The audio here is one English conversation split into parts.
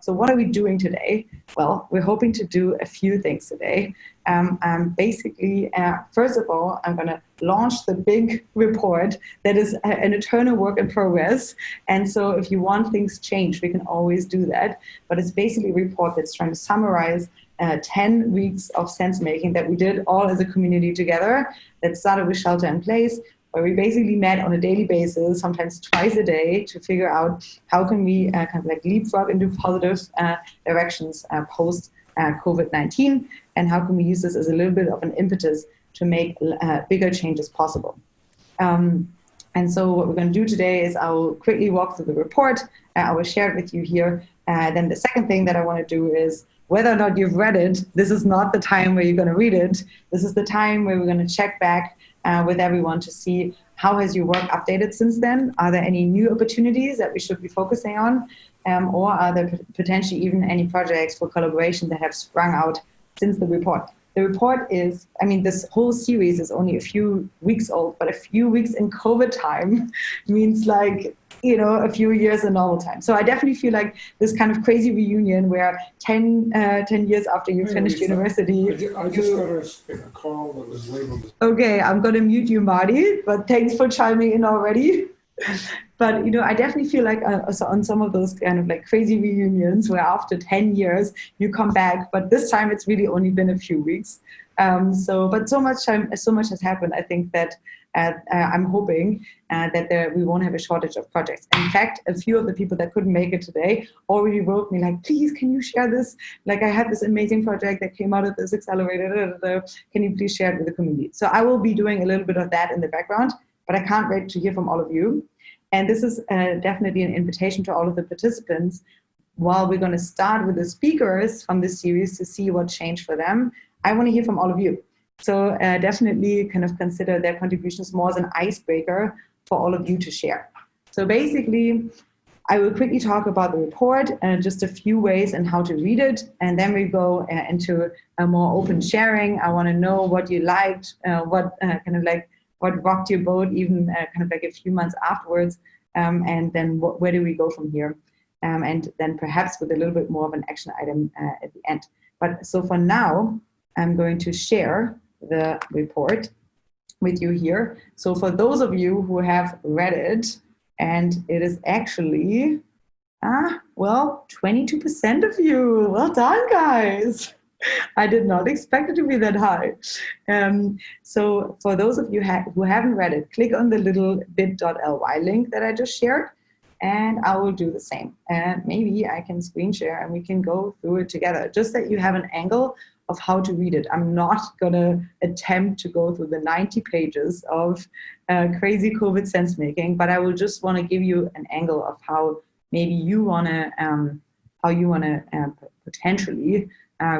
So what are we doing today? Well, we're hoping to do a few things today. Basically, first of all, I'm going to launch the big report that is an eternal work in progress. And so if you want things changed, we can always do that. But it's basically a report that's trying to summarize 10 weeks of sense making that we did all as a community together, that started with shelter in place, where we basically met on a daily basis, sometimes twice a day, to figure out how can we kind of like leapfrog into positive directions post COVID-19, and how can we use this as a little bit of an impetus to make bigger changes possible. And so what we're going to do today is I will quickly walk through the report. I will share it with you here. Then the second thing that I want to do is, whether or not you've read it, this is not the time where you're going to read it. This is the time where we're going to check back with everyone to see how has your work updated since then. Are there any new opportunities that we should be focusing on? Or are there potentially even any projects for collaboration that have sprung out since the report? The report is, I mean, this whole series is only a few weeks old, but a few weeks in COVID time means like, you know, a few years in normal time. So I definitely feel like this kind of crazy reunion where 10 years after you finished university. I just got a call that was labeled. Okay, I'm going to mute you, Marty, but thanks for chiming in already. But, you know, I definitely feel like on some of those kind of like crazy reunions where after 10 years you come back, but this time it's really only been a few weeks. But so much has happened. I think that I'm hoping that we won't have a shortage of projects. In fact, a few of the people that couldn't make it today already wrote me like, please, can you share this? Like, I had this amazing project that came out of this accelerator. Can you please share it with the community? So I will be doing a little bit of that in the background, but I can't wait to hear from all of you. And this is definitely an invitation to all of the participants. While we're going to start with the speakers from this series to see what changed for them, I want to hear from all of you. So definitely kind of consider their contributions more as an icebreaker for all of you to share. So basically, I will quickly talk about the report and just a few ways and how to read it. And then we go into a more open sharing. I want to know what you liked, what rocked your boat, even kind of like a few months afterwards, and then where do we go from here? And then perhaps with a little bit more of an action item at the end. But so for now, I'm going to share the report with you here. So for those of you who have read it, and it is actually, 22% of you. Well done, guys. I did not expect it to be that high. So for those of you who haven't read it, click on the little bit.ly link that I just shared, and I will do the same. And maybe I can screen share and we can go through it together, just that you have an angle of how to read it. I'm not going to attempt to go through the 90 pages of crazy COVID sense making, but I will just want to give you an angle of how maybe you want to potentially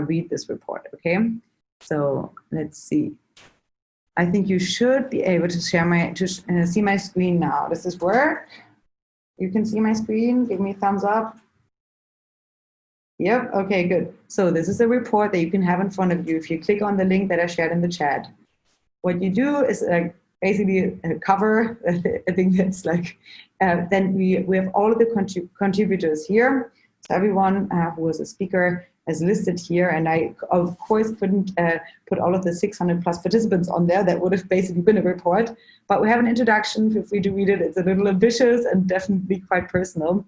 read this report. Okay, so let's see. I think you should be able to share see my screen now. Does this work? You can see my screen. Give me a thumbs up. Yep. Okay, good. So this is a report that you can have in front of you if you click on the link that I shared in the chat. What you do is basically cover. I think that's like. Then we have all of the contributors here. So everyone who was a speaker is listed here, and I of course couldn't put all of the 600 plus participants on there. That would have basically been a report. But we have an introduction. Feel free to read it. It's a little ambitious and definitely quite personal.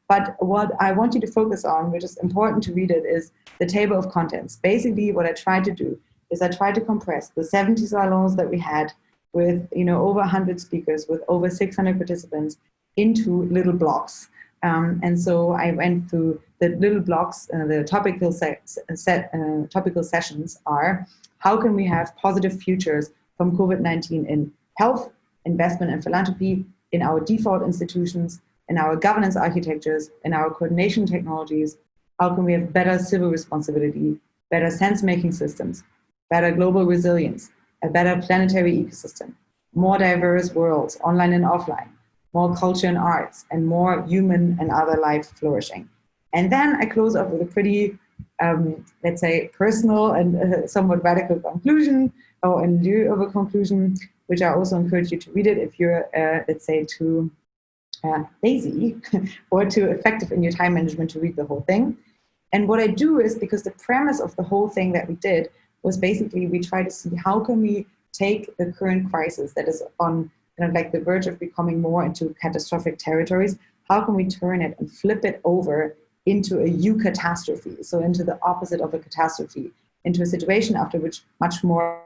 But what I want you to focus on, which is important to read it, is the table of contents. Basically, what I tried to do is I tried to compress the 70 salons that we had with over 100 speakers, with over 600 participants, into little blocks. And so I went through the little blocks. The topical sessions are: how can we have positive futures from COVID-19 in health, investment and philanthropy, in our default institutions, in our governance architectures, in our coordination technologies? How can we have better civil responsibility, better sense-making systems, better global resilience, a better planetary ecosystem, more diverse worlds, online and offline, more culture and arts, and more human and other life flourishing? And then I close up with a pretty, let's say, personal and somewhat radical conclusion, or in lieu of a conclusion, which I also encourage you to read it if you're, let's say, too lazy or too effective in your time management to read the whole thing. And what I do is, because the premise of the whole thing that we did was basically we try to see how can we take the current crisis that is on kind of like the verge of becoming more into catastrophic territories, how can we turn it and flip it over into a eucatastrophe, so into the opposite of a catastrophe, into a situation after which much more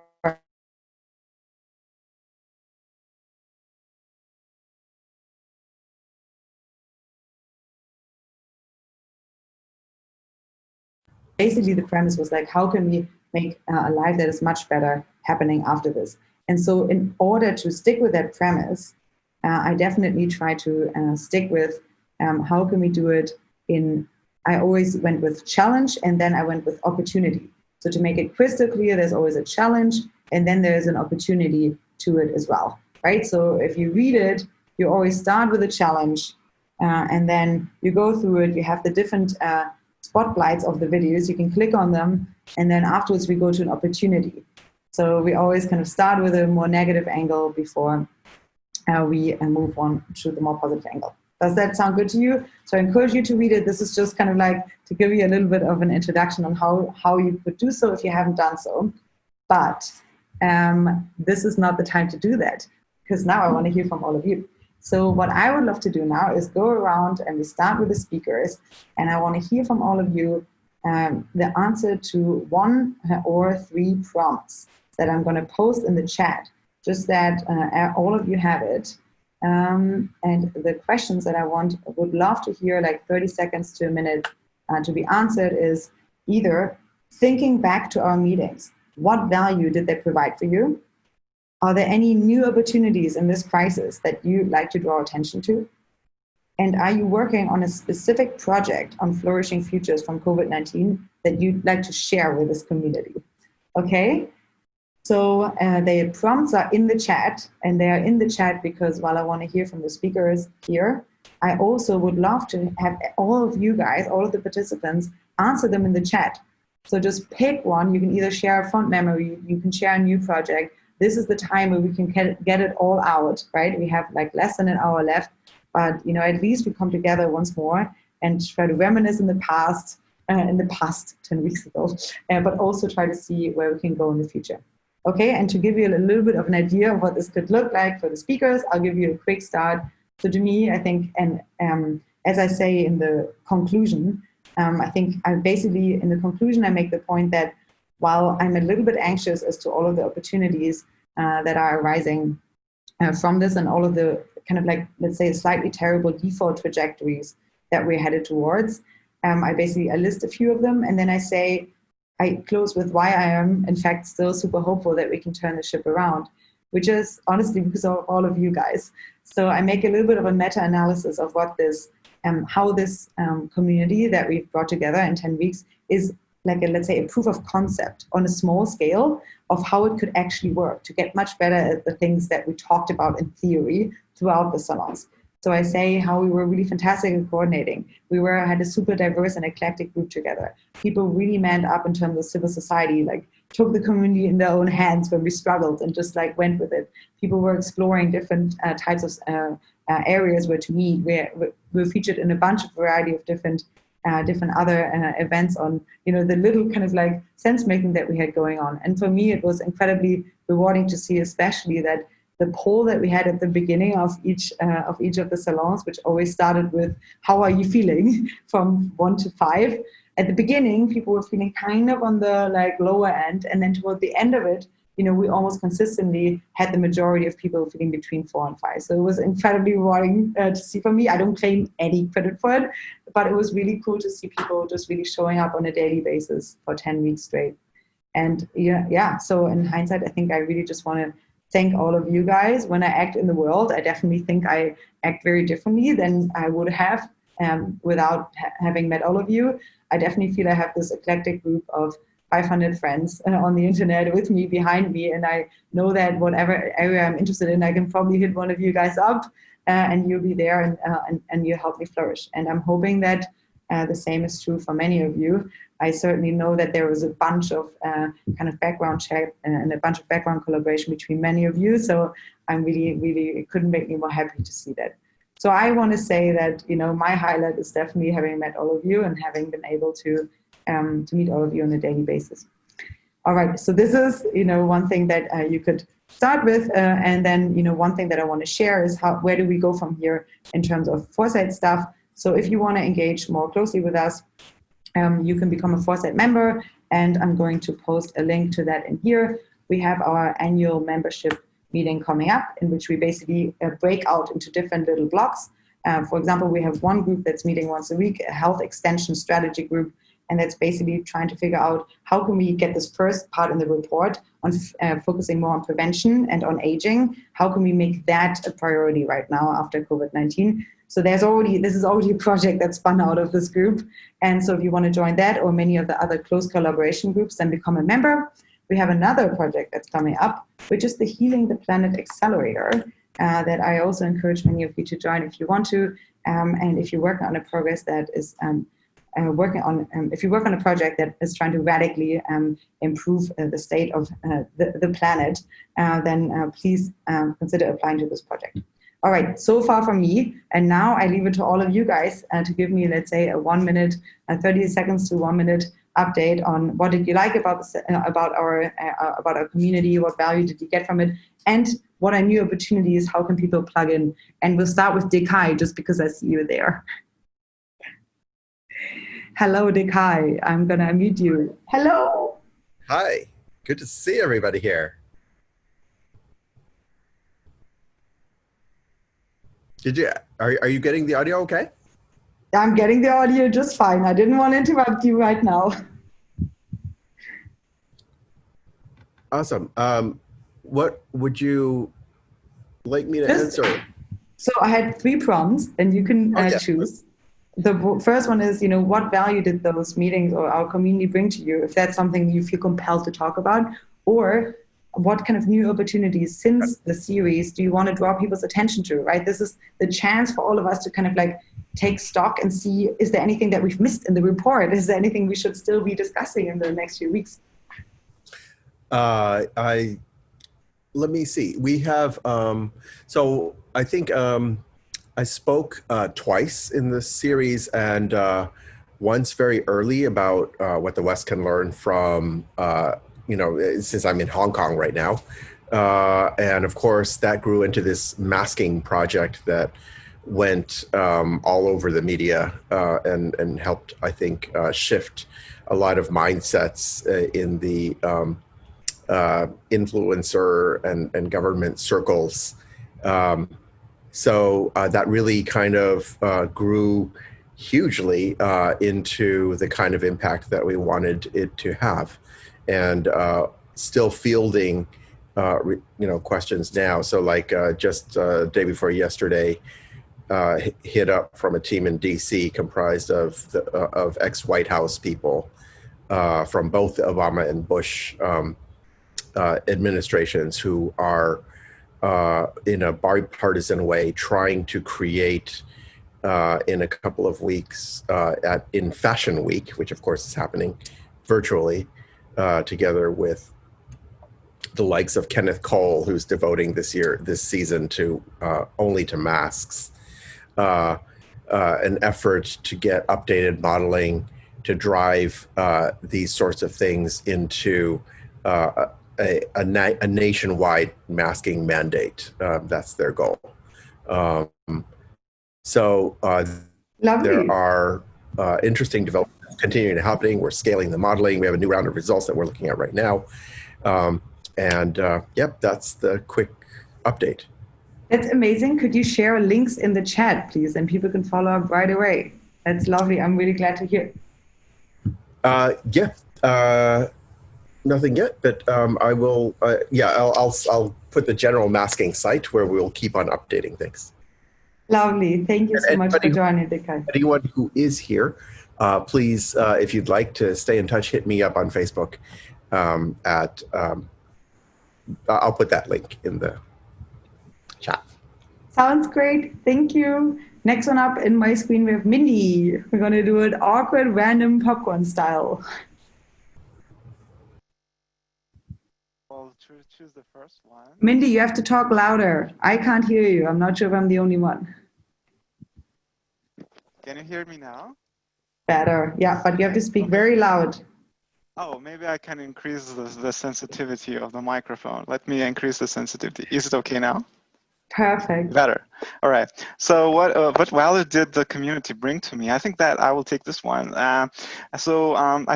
basically the premise was like, how can we make a life that is much better happening after this? And so in order to stick with that premise, I definitely try to stick with how can we do it in, I always went with challenge and then I went with opportunity. So to make it crystal clear, there's always a challenge and then there's an opportunity to it as well, right? So if you read it, you always start with a challenge and then you go through it, you have the different spotlights of the videos, you can click on them, and then afterwards we go to an opportunity. So we always kind of start with a more negative angle before we move on to the more positive angle. Does that sound good to you? So I encourage you to read it. This is just kind of like to give you a little bit of an introduction on how you could do so if you haven't done so. But this is not the time to do that, because now I want to hear from all of you. So what I would love to do now is go around and we start with the speakers, and I want to hear from all of you the answer to 1 or 3 prompts that I'm going to post in the chat, just that all of you have it. And the questions that I would love to hear, like 30 seconds to a minute to be answered, is either thinking back to our meetings, what value did they provide for you? Are there any new opportunities in this crisis that you'd like to draw attention to? And are you working on a specific project on flourishing futures from COVID-19 that you'd like to share with this community? Okay, so the prompts are in the chat, and they are in the chat because while I want to hear from the speakers here, I also would love to have all of you guys, all of the participants, answer them in the chat. So just pick one. You can either share a fond memory, you can share a new project. This is the time where we can get it all out, right? We have like less than an hour left, but at least we come together once more and try to reminisce in the past 10 weeks ago, but also try to see where we can go in the future. Okay, and to give you a little bit of an idea of what this could look like for the speakers, I'll give you a quick start. So to me, I think, and as I say in the conclusion, I think I basically, in the conclusion, I make the point that while I'm a little bit anxious as to all of the opportunities that are arising from this and all of the kind of like, let's say, slightly terrible default trajectories that we're headed towards, I list a few of them, and then I close with why I am, in fact, still super hopeful that we can turn the ship around, which is honestly because of all of you guys. So I make a little bit of a meta-analysis of what this, how this community that we've brought together in 10 weeks is like, let's say, a proof of concept on a small scale of how it could actually work to get much better at the things that we talked about in theory throughout the salons. So I say how we were really fantastic at coordinating. We had a super diverse and eclectic group together. People really manned up in terms of civil society, like took the community in their own hands when we struggled and just like went with it. People were exploring different types of areas where to meet. We're featured in a bunch of variety of different other events on, the little kind of like sense making that we had going on. And for me, it was incredibly rewarding to see, especially that the poll that we had at the beginning of each of the salons, which always started with, how are you feeling from 1 to 5? At the beginning, people were feeling kind of on the like lower end. And then toward the end of it, we almost consistently had the majority of people feeling between 4 and 5. So it was incredibly rewarding to see for me. I don't claim any credit for it, but it was really cool to see people just really showing up on a daily basis for 10 weeks straight. And so in hindsight, I think I really just want to thank all of you guys. When I act in the world, I definitely think I act very differently than I would have without having met all of you. I definitely feel I have this eclectic group of 500 friends on the internet with me, behind me, and I know that whatever area I'm interested in, I can probably hit one of you guys up and you'll be there and you help me flourish. And I'm hoping that the same is true for many of you. I certainly know that there was a bunch of kind of background check and a bunch of background collaboration between many of you. So I'm really, really, it couldn't make me more happy to see that. So I want to say that, my highlight is definitely having met all of you and having been able to meet all of you on a daily basis. All right, so this is, one thing that you could start with, and then, one thing that I want to share is where do we go from here in terms of Foresight stuff. So if you want to engage more closely with us, you can become a Foresight member, and I'm going to post a link to that in here. We have our annual membership meeting coming up, in which we basically break out into different little blocks. For example, we have one group that's meeting once a week, a health extension strategy group, and that's basically trying to figure out how can we get this first part in the report on focusing more on prevention and on aging. How can we make that a priority right now after COVID-19? So this is already a project that's spun out of this group. And so if you want to join that or many of the other close collaboration groups, then become a member. We have another project that's coming up, which is the Healing the Planet Accelerator, that I also encourage many of you to join if you want to. And if you're working on a progress that is if you work on a project that is trying to radically improve the state of the planet, then please consider applying to this project. All right, so far from me, and now I leave it to all of you guys to give me, let's say, a 1 minute, 30 seconds to 1 minute update on what did you like about our community, what value did you get from it, and what are new opportunities, how can people plug in? And we'll start with Dekai, just because I see you there. Hello, Dekai. I'm going to unmute you. Hello. Hi. Good to see everybody here. Are you getting the audio okay? I'm getting the audio just fine. I didn't want to interrupt you right now. Awesome. What would you like me to answer? So I had 3 prompts, and you can choose. The first one is, what value did those meetings or our community bring to you? If that's something you feel compelled to talk about, or what kind of new opportunities since the series do you want to draw people's attention to, right? This is the chance for all of us to kind of like take stock and see, is there anything that we've missed in the report? Is there anything we should still be discussing in the next few weeks? Let me see. We have, so I think I spoke twice in this series, and once very early about what the West can learn from, since I'm in Hong Kong right now. And of course, that grew into this masking project that went all over the media and helped, I think, shift a lot of mindsets in the influencer and government circles. So that really kind of grew hugely into the kind of impact that we wanted it to have, and still fielding questions now. So like just day before yesterday, hit up from a team in DC comprised of ex-White House people from both Obama and Bush administrations who are in a bipartisan way trying to create in a couple of weeks in Fashion Week, which of course is happening virtually, together with the likes of Kenneth Cole, who's devoting this season to only to masks, an effort to get updated modeling to drive these sorts of things into a nationwide masking mandate. That's their goal. So there are interesting developments continuing to happening. We're scaling the modeling. We have a new round of results that we're looking at right now. Yep, that's the quick update. That's amazing. Could you share links in the chat, please? And people can follow up right away. That's lovely. I'm really glad to hear. Nothing yet, but I will. I'll put the general masking site where we'll keep on updating things. Lovely. Thank you so much for joining, Dekai. Anyone who is here, please, if you'd like to stay in touch, hit me up on Facebook. I'll put that link in the chat. Sounds great. Thank you. Next one up in my screen, we have Mindy. We're going to do it awkward, random popcorn style. Well, choose the first one. Mindy, you have to talk louder. I can't hear you. I'm not sure if I'm the only one. Can you hear me now? Better, yeah, but you have to speak very loud. Oh, maybe I can increase the sensitivity of the microphone. Let me increase the sensitivity. Is it okay now? Perfect. Better. All right. So what value did the community bring to me? I think that I will take this one. I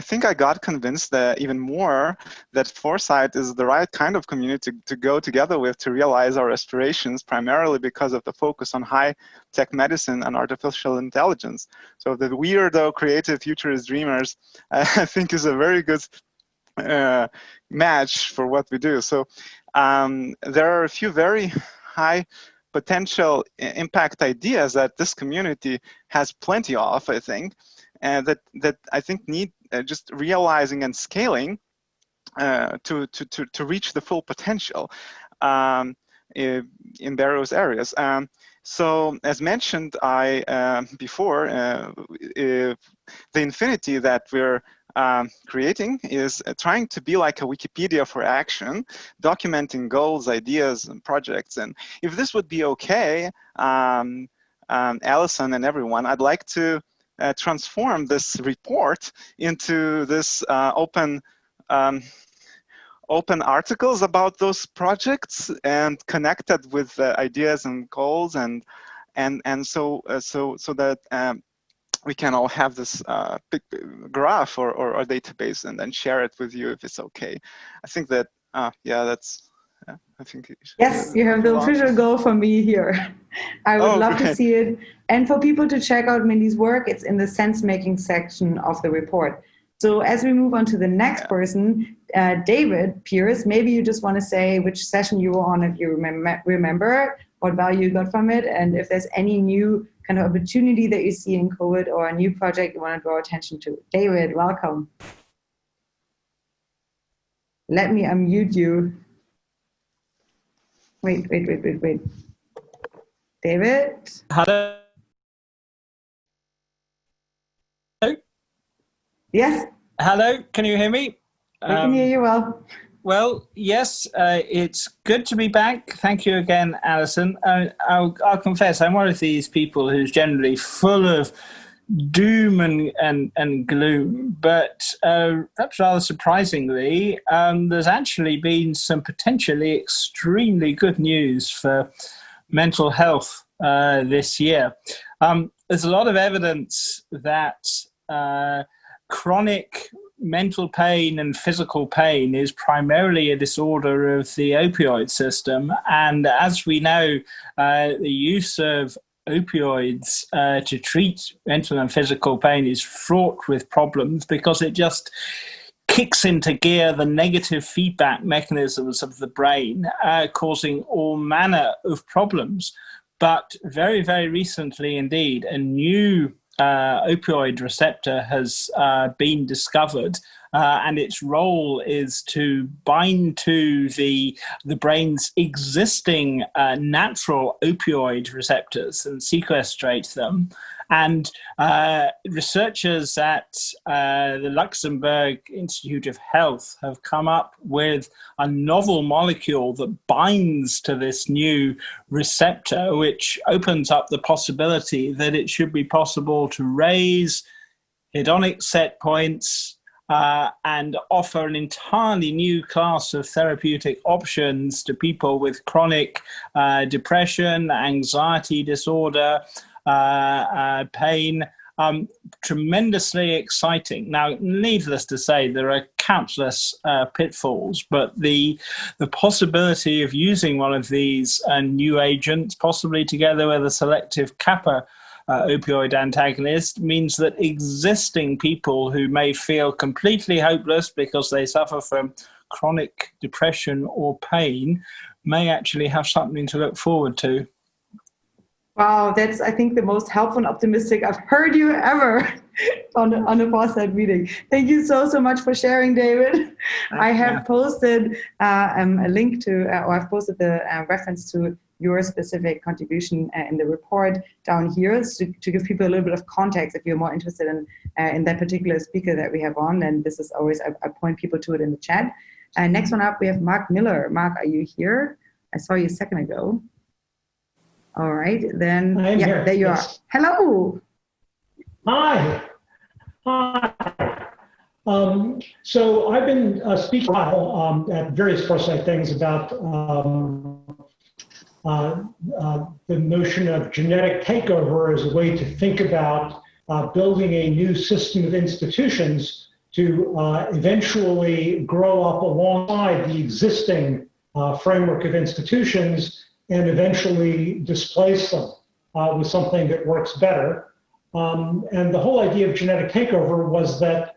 think I got convinced that even more that Foresight is the right kind of community to go together with to realize our aspirations, primarily because of the focus on high-tech medicine and artificial intelligence. So the weirdo creative futurist dreamers, I think, is a very good match for what we do. So there are a few very high potential impact ideas that this community has plenty of, I think, and that I think need just realizing and scaling to reach the full potential in various areas. So as mentioned before, the infinity that we're creating is trying to be like a Wikipedia for action, documenting goals, ideas, and projects. And if this would be okay, Alison and everyone, I'd like to transform this report into this open articles about those projects and connected with ideas and goals, and so that we can all have this big graph or a database and then share it with you if it's okay. I think that, yeah, that's, I think. Yes, you have the official goal from me here. I would love to see it. And for people to check out Mindy's work, it's in the sense-making section of the report. So as we move on to the next person, David Pierce, maybe you just want to say which session you were on, if you remember what value you got from it, and if there's any new kind of opportunity that you see in COVID or a new project you want to draw attention to. David, welcome. Let me unmute you. Wait. David? Hello? Yes. Hello, can you hear me? I can hear you well. Well, yes, it's good to be back. Thank you again, Alison. I'll confess, I'm one of these people who's generally full of doom and gloom, but perhaps rather surprisingly, there's actually been some potentially extremely good news for mental health this year. There's a lot of evidence that chronic mental pain and physical pain is primarily a disorder of the opioid system. And as we know, the use of opioids to treat mental and physical pain is fraught with problems because it just kicks into gear the negative feedback mechanisms of the brain, causing all manner of problems. But very, very recently indeed, a new opioid receptor has been discovered, and its role is to bind to the brain's existing natural opioid receptors and sequestrate them. And researchers at the Luxembourg Institute of Health have come up with a novel molecule that binds to this new receptor, which opens up the possibility that it should be possible to raise hedonic set points and offer an entirely new class of therapeutic options to people with chronic depression, anxiety disorder, pain. Tremendously exciting. Now, needless to say, there are countless pitfalls, but the possibility of using one of these new agents, possibly together with a selective kappa opioid antagonist, means that existing people who may feel completely hopeless because they suffer from chronic depression or pain may actually have something to look forward to. Wow, that's, I think, the most helpful and optimistic I've heard you ever on a Foresight meeting. Thank you so much for sharing, David. I have posted a link to, or I've posted the reference to your specific contribution in the report down here to give people a little bit of context if you're more interested in that particular speaker that we have on. And this is always, I point people to it in the chat. Next one up, we have Mark Miller. Mark, are you here? I saw you a second ago. All right, then, yeah, there you are. Hello. Hi. Hi. So I've been speaking at various Foresight things about the notion of genetic takeover as a way to think about building a new system of institutions to eventually grow up alongside the existing framework of institutions and eventually displace them with something that works better. And the whole idea of genetic takeover was that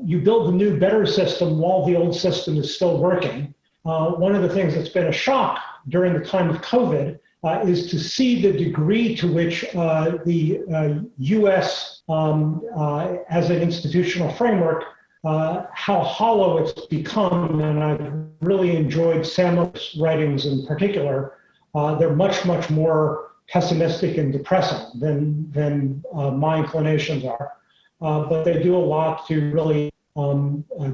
you build a new, better system while the old system is still working. One of the things that's been a shock during the time of COVID is to see the degree to which the US as an institutional framework, how hollow it's become. And I've really enjoyed Sam's writings in particular. They're much, much more pessimistic and depressing than my inclinations are. But they do a lot to really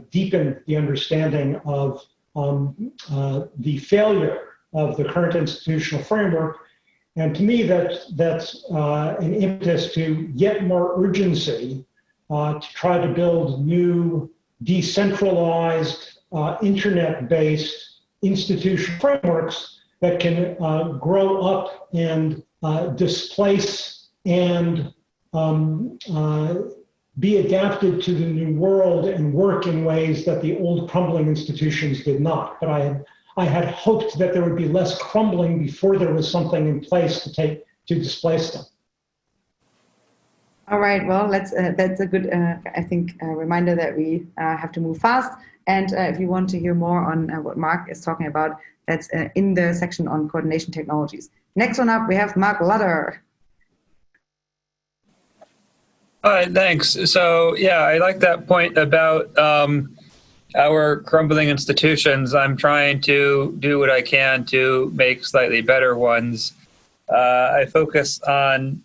deepen the understanding of the failure of the current institutional framework. And to me, that's an impetus to yet more urgency to try to build new decentralized internet-based institutional frameworks that can grow up and displace and be adapted to the new world and work in ways that the old crumbling institutions did not. But I had hoped that there would be less crumbling before there was something in place to displace them. All right, well, that's a good, I think, reminder that we have to move fast. And if you want to hear more on what Mark is talking about, that's in the section on coordination technologies. Next one up, we have Mark Lutter. Thanks. So, yeah, I like that point about our crumbling institutions. I'm trying to do what I can to make slightly better ones. I focus on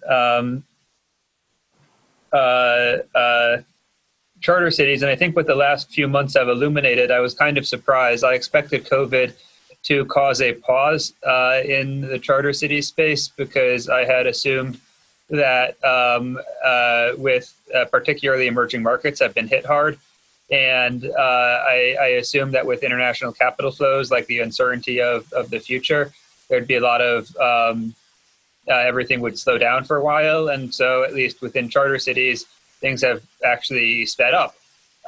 charter cities, and I think what the last few months have illuminated, I was kind of surprised. I expected COVID to cause a pause in the charter city space because I had assumed that with particularly emerging markets have been hit hard. And I assumed that with international capital flows, like the uncertainty of the future, there'd be a lot of everything would slow down for a while. And so at least within charter cities, things have actually sped up.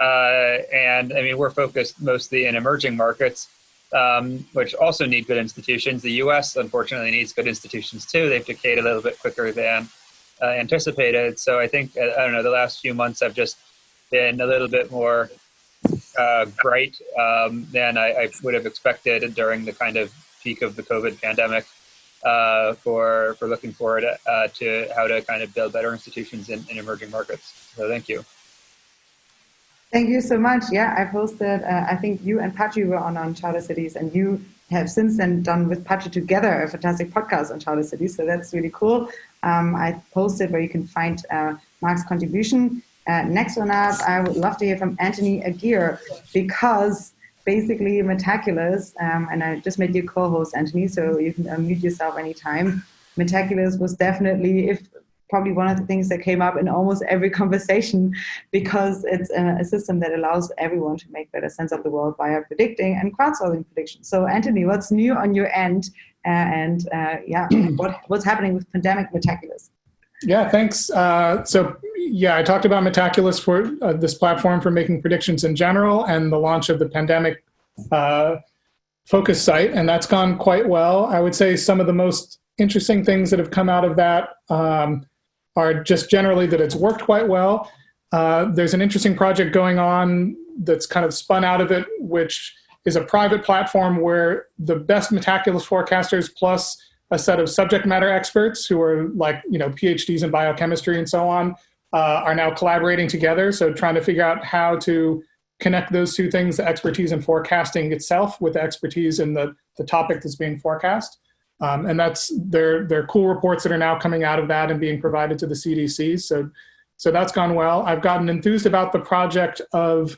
And I mean, we're focused mostly in emerging markets, which also need good institutions. The US, unfortunately, needs good institutions too. They've decayed a little bit quicker than anticipated. So I think, I don't know, the last few months have just been a little bit more bright than I would have expected during the kind of peak of the COVID pandemic for looking forward to how to kind of build better institutions in emerging markets. So thank you. Thank you so much. Yeah, I posted, I think you and Patri were on Charter Cities, and you have since then done with Patri together a fantastic podcast on Charter Cities. So that's really cool. I posted where you can find Mark's contribution. Next one up, I would love to hear from Anthony Aguirre, because basically Metaculous, and I just made you co-host, Anthony, so you can unmute yourself anytime. Metaculous was definitely, probably one of the things that came up in almost every conversation, because it's a system that allows everyone to make better sense of the world via predicting and crowdsourcing predictions. So Anthony, what's new on your end? What's happening with Pandemic Metaculous? Yeah, thanks. So yeah, I talked about Metaculous for this platform for making predictions in general, and the launch of the pandemic focus site, and that's gone quite well. I would say some of the most interesting things that have come out of that are just generally that it's worked quite well. There's an interesting project going on that's kind of spun out of it, which is a private platform where the best Metaculous forecasters plus a set of subject matter experts who are like, PhDs in biochemistry and so on, are now collaborating together. So trying to figure out how to connect those two things, the expertise in forecasting itself with the expertise in the topic that's being forecast. And there are cool reports that are now coming out of that and being provided to the CDC. So that's gone well. I've gotten enthused about the project of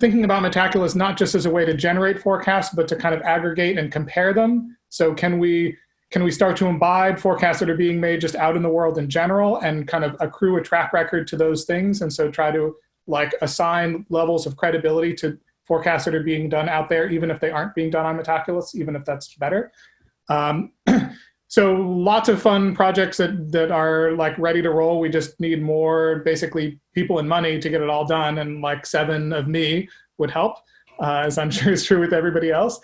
thinking about Metaculous not just as a way to generate forecasts, but to kind of aggregate and compare them. So can we can we start to imbibe forecasts that are being made just out in the world in general and kind of accrue a track record to those things? And so try to like assign levels of credibility to forecasts that are being done out there, even if they aren't being done on Metaculus, even if that's better. So lots of fun projects that are like ready to roll. We just need more basically people and money to get it all done. And like 7 of me would help, as I'm sure is true with everybody else.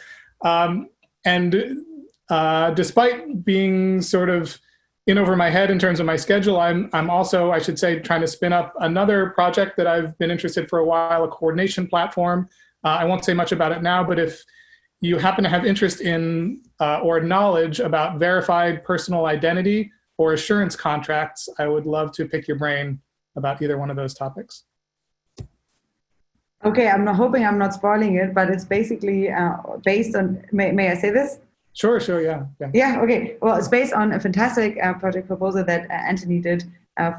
Despite being sort of in over my head in terms of my schedule, I'm also, I should say, trying to spin up another project that I've been interested for a while, a coordination platform. I won't say much about it now, but if you happen to have interest in or knowledge about verified personal identity or assurance contracts, I would love to pick your brain about either one of those topics. Okay, I'm hoping I'm not spoiling it, but it's basically based on, may I say this? Sure, yeah. Yeah, okay. Well, it's based on a fantastic project proposal that Anthony did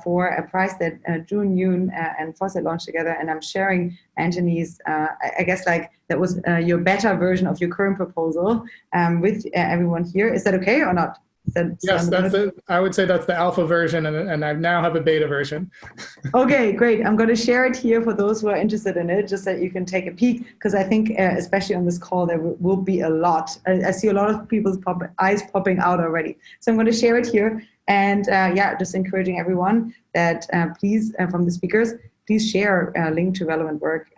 for a prize that June, Yoon, and Foresight launched together. And I'm sharing Anthony's, I guess like that was your beta version of your current proposal with everyone here. Is that okay or not? Yes, I would say that's the alpha version, and I now have a beta version. Okay, great. I'm going to share it here for those who are interested in it, just that you can take a peek, because I think, especially on this call, there will be a lot. I see a lot of people's eyes popping out already. So I'm going to share it here. And just encouraging everyone that please, from the speakers, please share a link to relevant work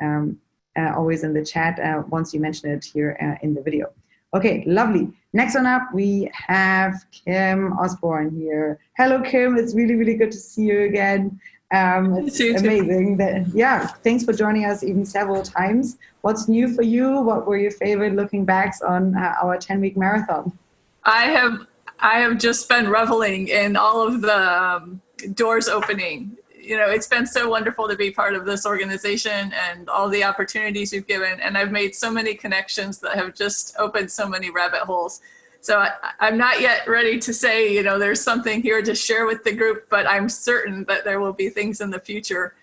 always in the chat once you mention it here in the video. Okay, lovely. Next one up, we have Kim Osborne here. Hello, Kim. It's really, really good to see you again. It's amazing. Thanks for joining us even several times. What's new for you? What were your favorite looking backs on our 10-week marathon? I have just been reveling in all of the doors opening. You know, it's been so wonderful to be part of this organization and all the opportunities you've given. And I've made so many connections that have just opened so many rabbit holes. So I'm not yet ready to say, you know, there's something here to share with the group, but I'm certain that there will be things in the future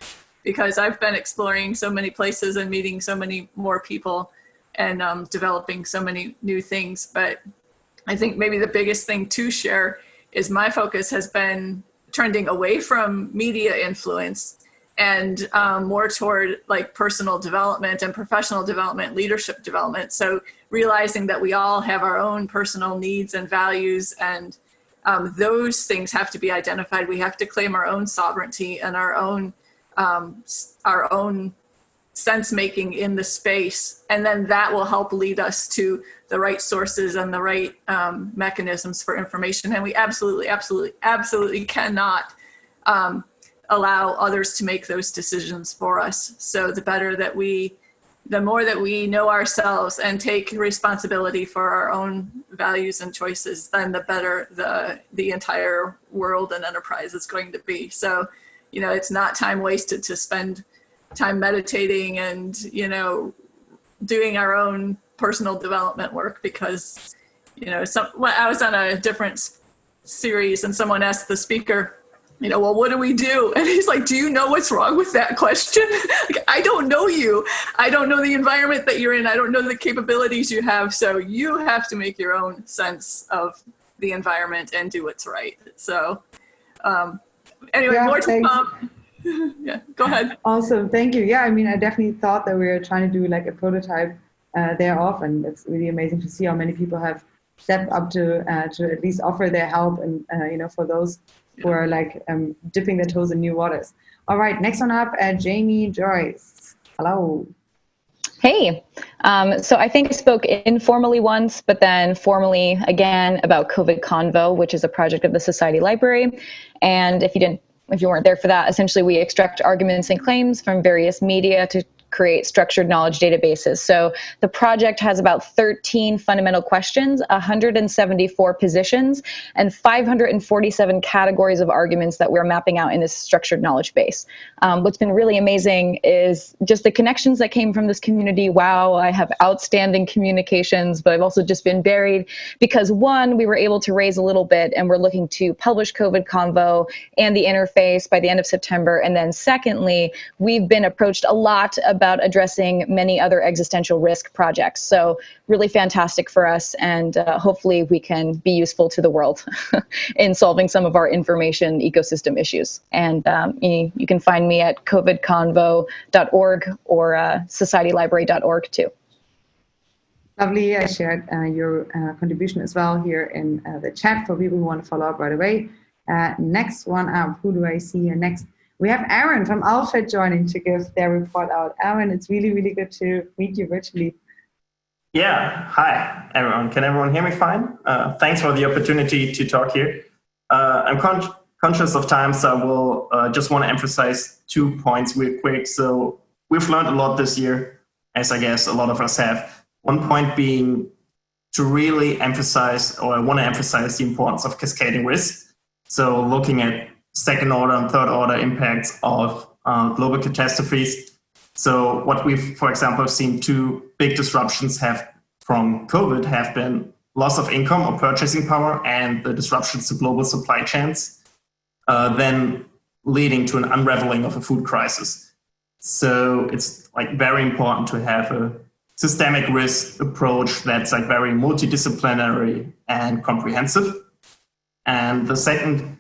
because I've been exploring so many places and meeting so many more people and developing so many new things. But I think maybe the biggest thing to share is my focus has been trending away from media influence and more toward like personal development and professional development, leadership development. So realizing that we all have our own personal needs and values, and those things have to be identified. We have to claim our own sovereignty and our own sense making in the space. And then that will help lead us to the right sources and the right mechanisms for information. And we absolutely cannot allow others to make those decisions for us. So the more that we know ourselves and take responsibility for our own values and choices, then the better the entire world and enterprise is going to be. So, you know, it's not time wasted to spend time meditating and, you know, doing our own personal development work because, you know, I was on a different series and someone asked the speaker, you know, well, what do we do? And he's like, do you know what's wrong with that question? Like, I don't know you. I don't know the environment that you're in. I don't know the capabilities you have. So you have to make your own sense of the environment and do what's right. So anyway, more to come. Yeah, go ahead. Awesome, thank you. Yeah, I mean, I definitely thought that we were trying to do like a prototype thereof, and it's really amazing to see how many people have stepped up to at least offer their help, and you know, for those who are like dipping their toes in new waters. All right, next one up, Jamie Joyce. Hello. Hey, so I think I spoke informally once, but then formally again about COVID Convo, which is a project of the Society Library. And if you weren't there for that, essentially we extract arguments and claims from various media to create structured knowledge databases. So the project has about 13 fundamental questions, 174 positions, and 547 categories of arguments that we're mapping out in this structured knowledge base. What's been really amazing is just the connections that came from this community. Wow, I have outstanding communications, but I've also just been buried because one, we were able to raise a little bit and we're looking to publish COVID Convo and the interface by the end of September. And then secondly, we've been approached a lot about about addressing many other existential risk projects. So really fantastic for us, and hopefully we can be useful to the world in solving some of our information ecosystem issues. And you can find me at covidconvo.org or societylibrary.org too. Lovely. I shared your contribution as well here in the chat for people who want to follow up right away. Next one up, who do I see here next? We have Aaron from Alfred joining to give their report out. Aaron, it's really, really good to meet you virtually. Yeah, hi everyone. Can everyone hear me fine? Thanks for the opportunity to talk here. I'm conscious of time, so I will just want to emphasize 2 points real quick. So we've learned a lot this year, as I guess a lot of us have. One point being to really emphasize, or I want to emphasize, the importance of cascading risk. So looking at second order and third order impacts of global catastrophes. So what we've, for example, seen 2 big disruptions from COVID have been loss of income or purchasing power and the disruptions to global supply chains, then leading to an unraveling of a food crisis. So it's like very important to have a systemic risk approach that's like very multidisciplinary and comprehensive. And the second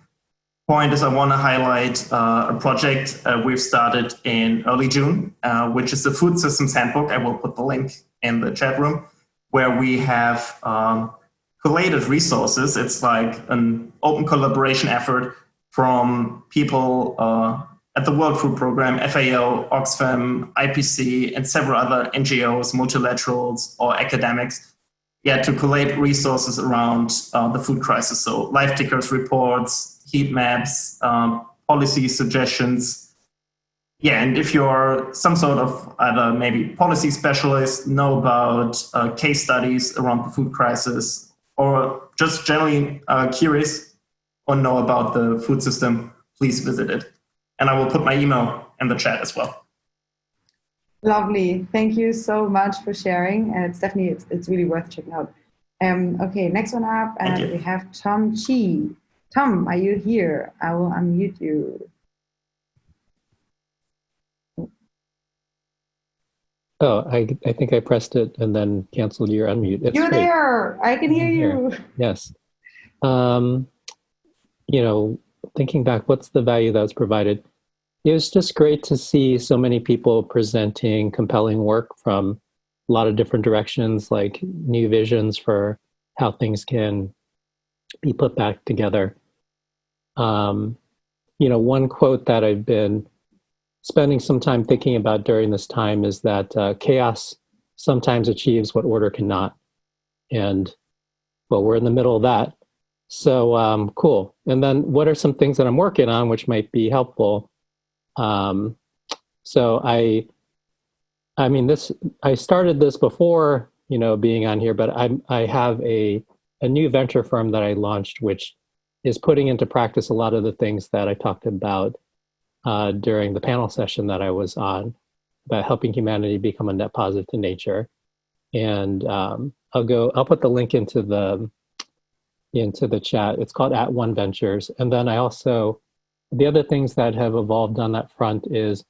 point is I want to highlight a project we've started in early June, which is the Food Systems Handbook. I will put the link in the chat room, where we have collated resources. It's like an open collaboration effort from people at the World Food Program, FAO, Oxfam, IPC, and several other NGOs, multilaterals, or academics, to collate resources around the food crisis. So life tickers reports, heat maps, policy suggestions. And if you're some sort of either maybe policy specialist, know about case studies around the food crisis, or just generally curious or know about the food system, please visit it. And I will put my email in the chat as well. Lovely. Thank you so much for sharing. It's definitely, it's really worth checking out. Okay, next one up, we have Tom Chi. Tom, are you here? I will unmute you. Oh, I think I pressed it and then canceled your unmute. You're great. There. I can hear you. Yes. Thinking back, what's the value that was provided? It was just great to see so many people presenting compelling work from a lot of different directions, like new visions for how things can be put back together. One quote that I've been spending some time thinking about during this time is that chaos sometimes achieves what order cannot. And, well, we're in the middle of that. So cool. And then what are some things that I'm working on which might be helpful? So I started this before, being on here, but I have a new venture firm that I launched, which is putting into practice a lot of the things that I talked about during the panel session that I was on about helping humanity become a net positive to nature. And I'll put the link into the chat. It's called At One Ventures. And then the other things that have evolved on that front is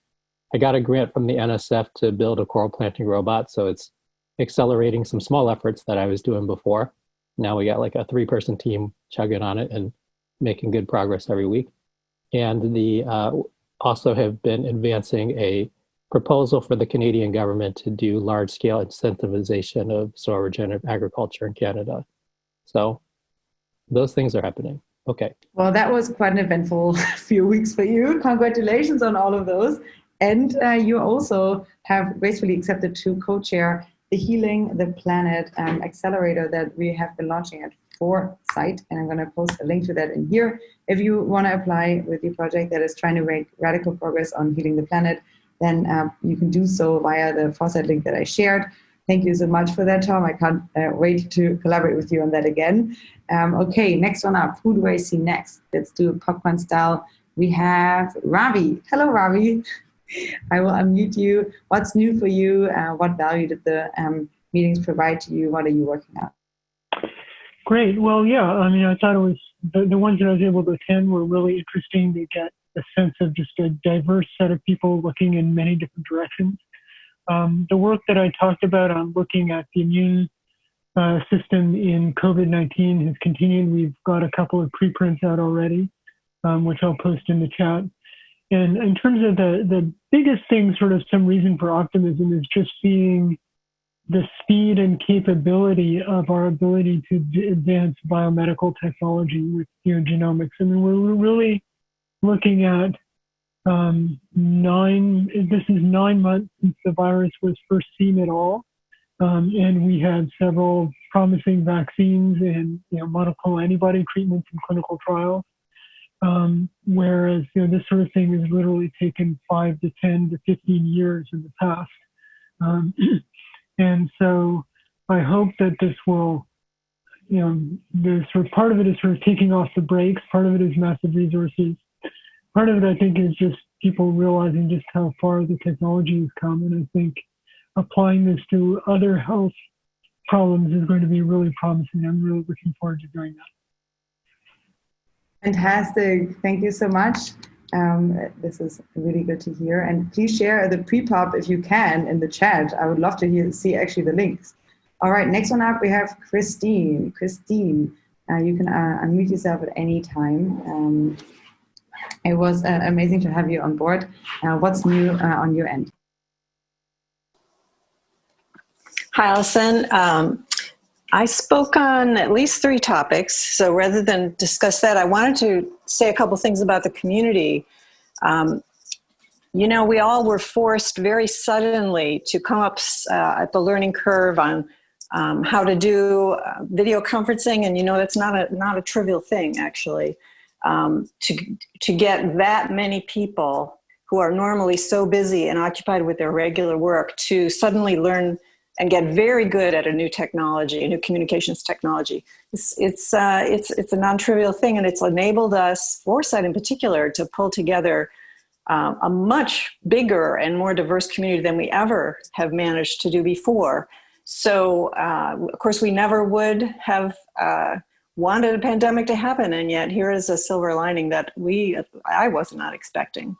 I got a grant from the NSF to build a coral planting robot. So it's accelerating some small efforts that I was doing before. Now we got like a 3-person team chugging on it and making good progress every week. And also have been advancing a proposal for the Canadian government to do large-scale incentivization of soil regenerative agriculture in Canada. So those things are happening. Okay. Well, that was quite an eventful few weeks for you. Congratulations on all of those. And you also have gracefully accepted to co-chair the Healing the Planet accelerator that we have been launching at Foresight. And I'm going to post a link to that in here. If you want to apply with your project that is trying to make radical progress on healing the planet, then you can do so via the Foresight link that I shared. Thank you so much for that, Tom. I can't wait to collaborate with you on that again. Okay, next one up. Who do I see next? Let's do a popcorn style. We have Ravi. Hello, Ravi. I will unmute you. What's new for you? What value did the meetings provide to you? What are you working on? Great. Well, yeah, I thought it was the ones that I was able to attend were really interesting to get a sense of just a diverse set of people looking in many different directions. The work that I talked about on looking at the immune system in COVID-19 has continued. We've got a couple of preprints out already, which I'll post in the chat. And in terms of the biggest thing, sort of some reason for optimism, is just seeing the speed and capability of our ability to advance biomedical technology with genomics. I mean, we're really looking at this is 9 months since the virus was first seen at all. And we had several promising vaccines and monoclonal antibody treatments in clinical trials. Whereas this sort of thing has literally taken 5 to 10 to 15 years in the past. And so I hope that this will, the sort of part of it is sort of taking off the brakes. Part of it is massive resources. Part of it, I think, is just people realizing just how far the technology has come. And I think applying this to other health problems is going to be really promising. I'm really looking forward to doing that. Fantastic. Thank you so much. This is really good to hear. And please share the pre-pop if you can in the chat. I would love to see actually the links. All right, next one up, we have Christine. Christine, you can unmute yourself at any time. It was amazing to have you on board. What's new on your end? Hi, Alison. I spoke on at least 3 topics. So rather than discuss that, I wanted to say a couple things about the community. We all were forced very suddenly to come up at the learning curve on how to do video conferencing. And, that's not a trivial thing, actually, to get that many people who are normally so busy and occupied with their regular work to suddenly learn and get very good at a new technology, a new communications technology. It's a non-trivial thing, and it's enabled us, Foresight in particular, to pull together a much bigger and more diverse community than we ever have managed to do before. So, of course, we never would have wanted a pandemic to happen, and yet here is a silver lining that I was not expecting.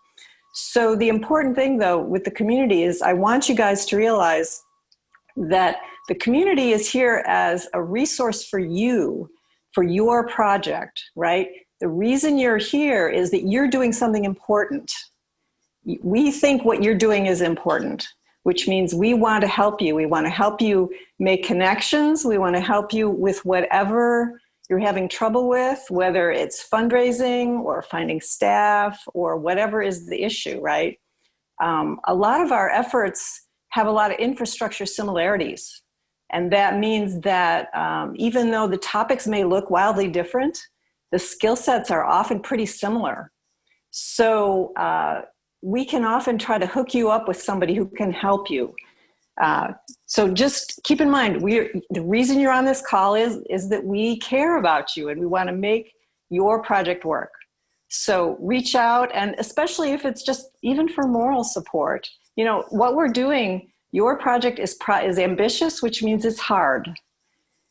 So the important thing, though, with the community is I want you guys to realize that the community is here as a resource for you, for your project, right? The reason you're here is that you're doing something important. We think what you're doing is important, which means we want to help you. We want to help you make connections. We want to help you with whatever you're having trouble with, whether it's fundraising or finding staff or whatever is the issue, right? A lot of our efforts have a lot of infrastructure similarities. And that means that even though the topics may look wildly different, the skill sets are often pretty similar. So we can often try to hook you up with somebody who can help you. So just keep in mind, the reason you're on this call is that we care about you and we want to make your project work. So reach out, and especially if it's just even for moral support. What we're doing, your project is ambitious, which means it's hard.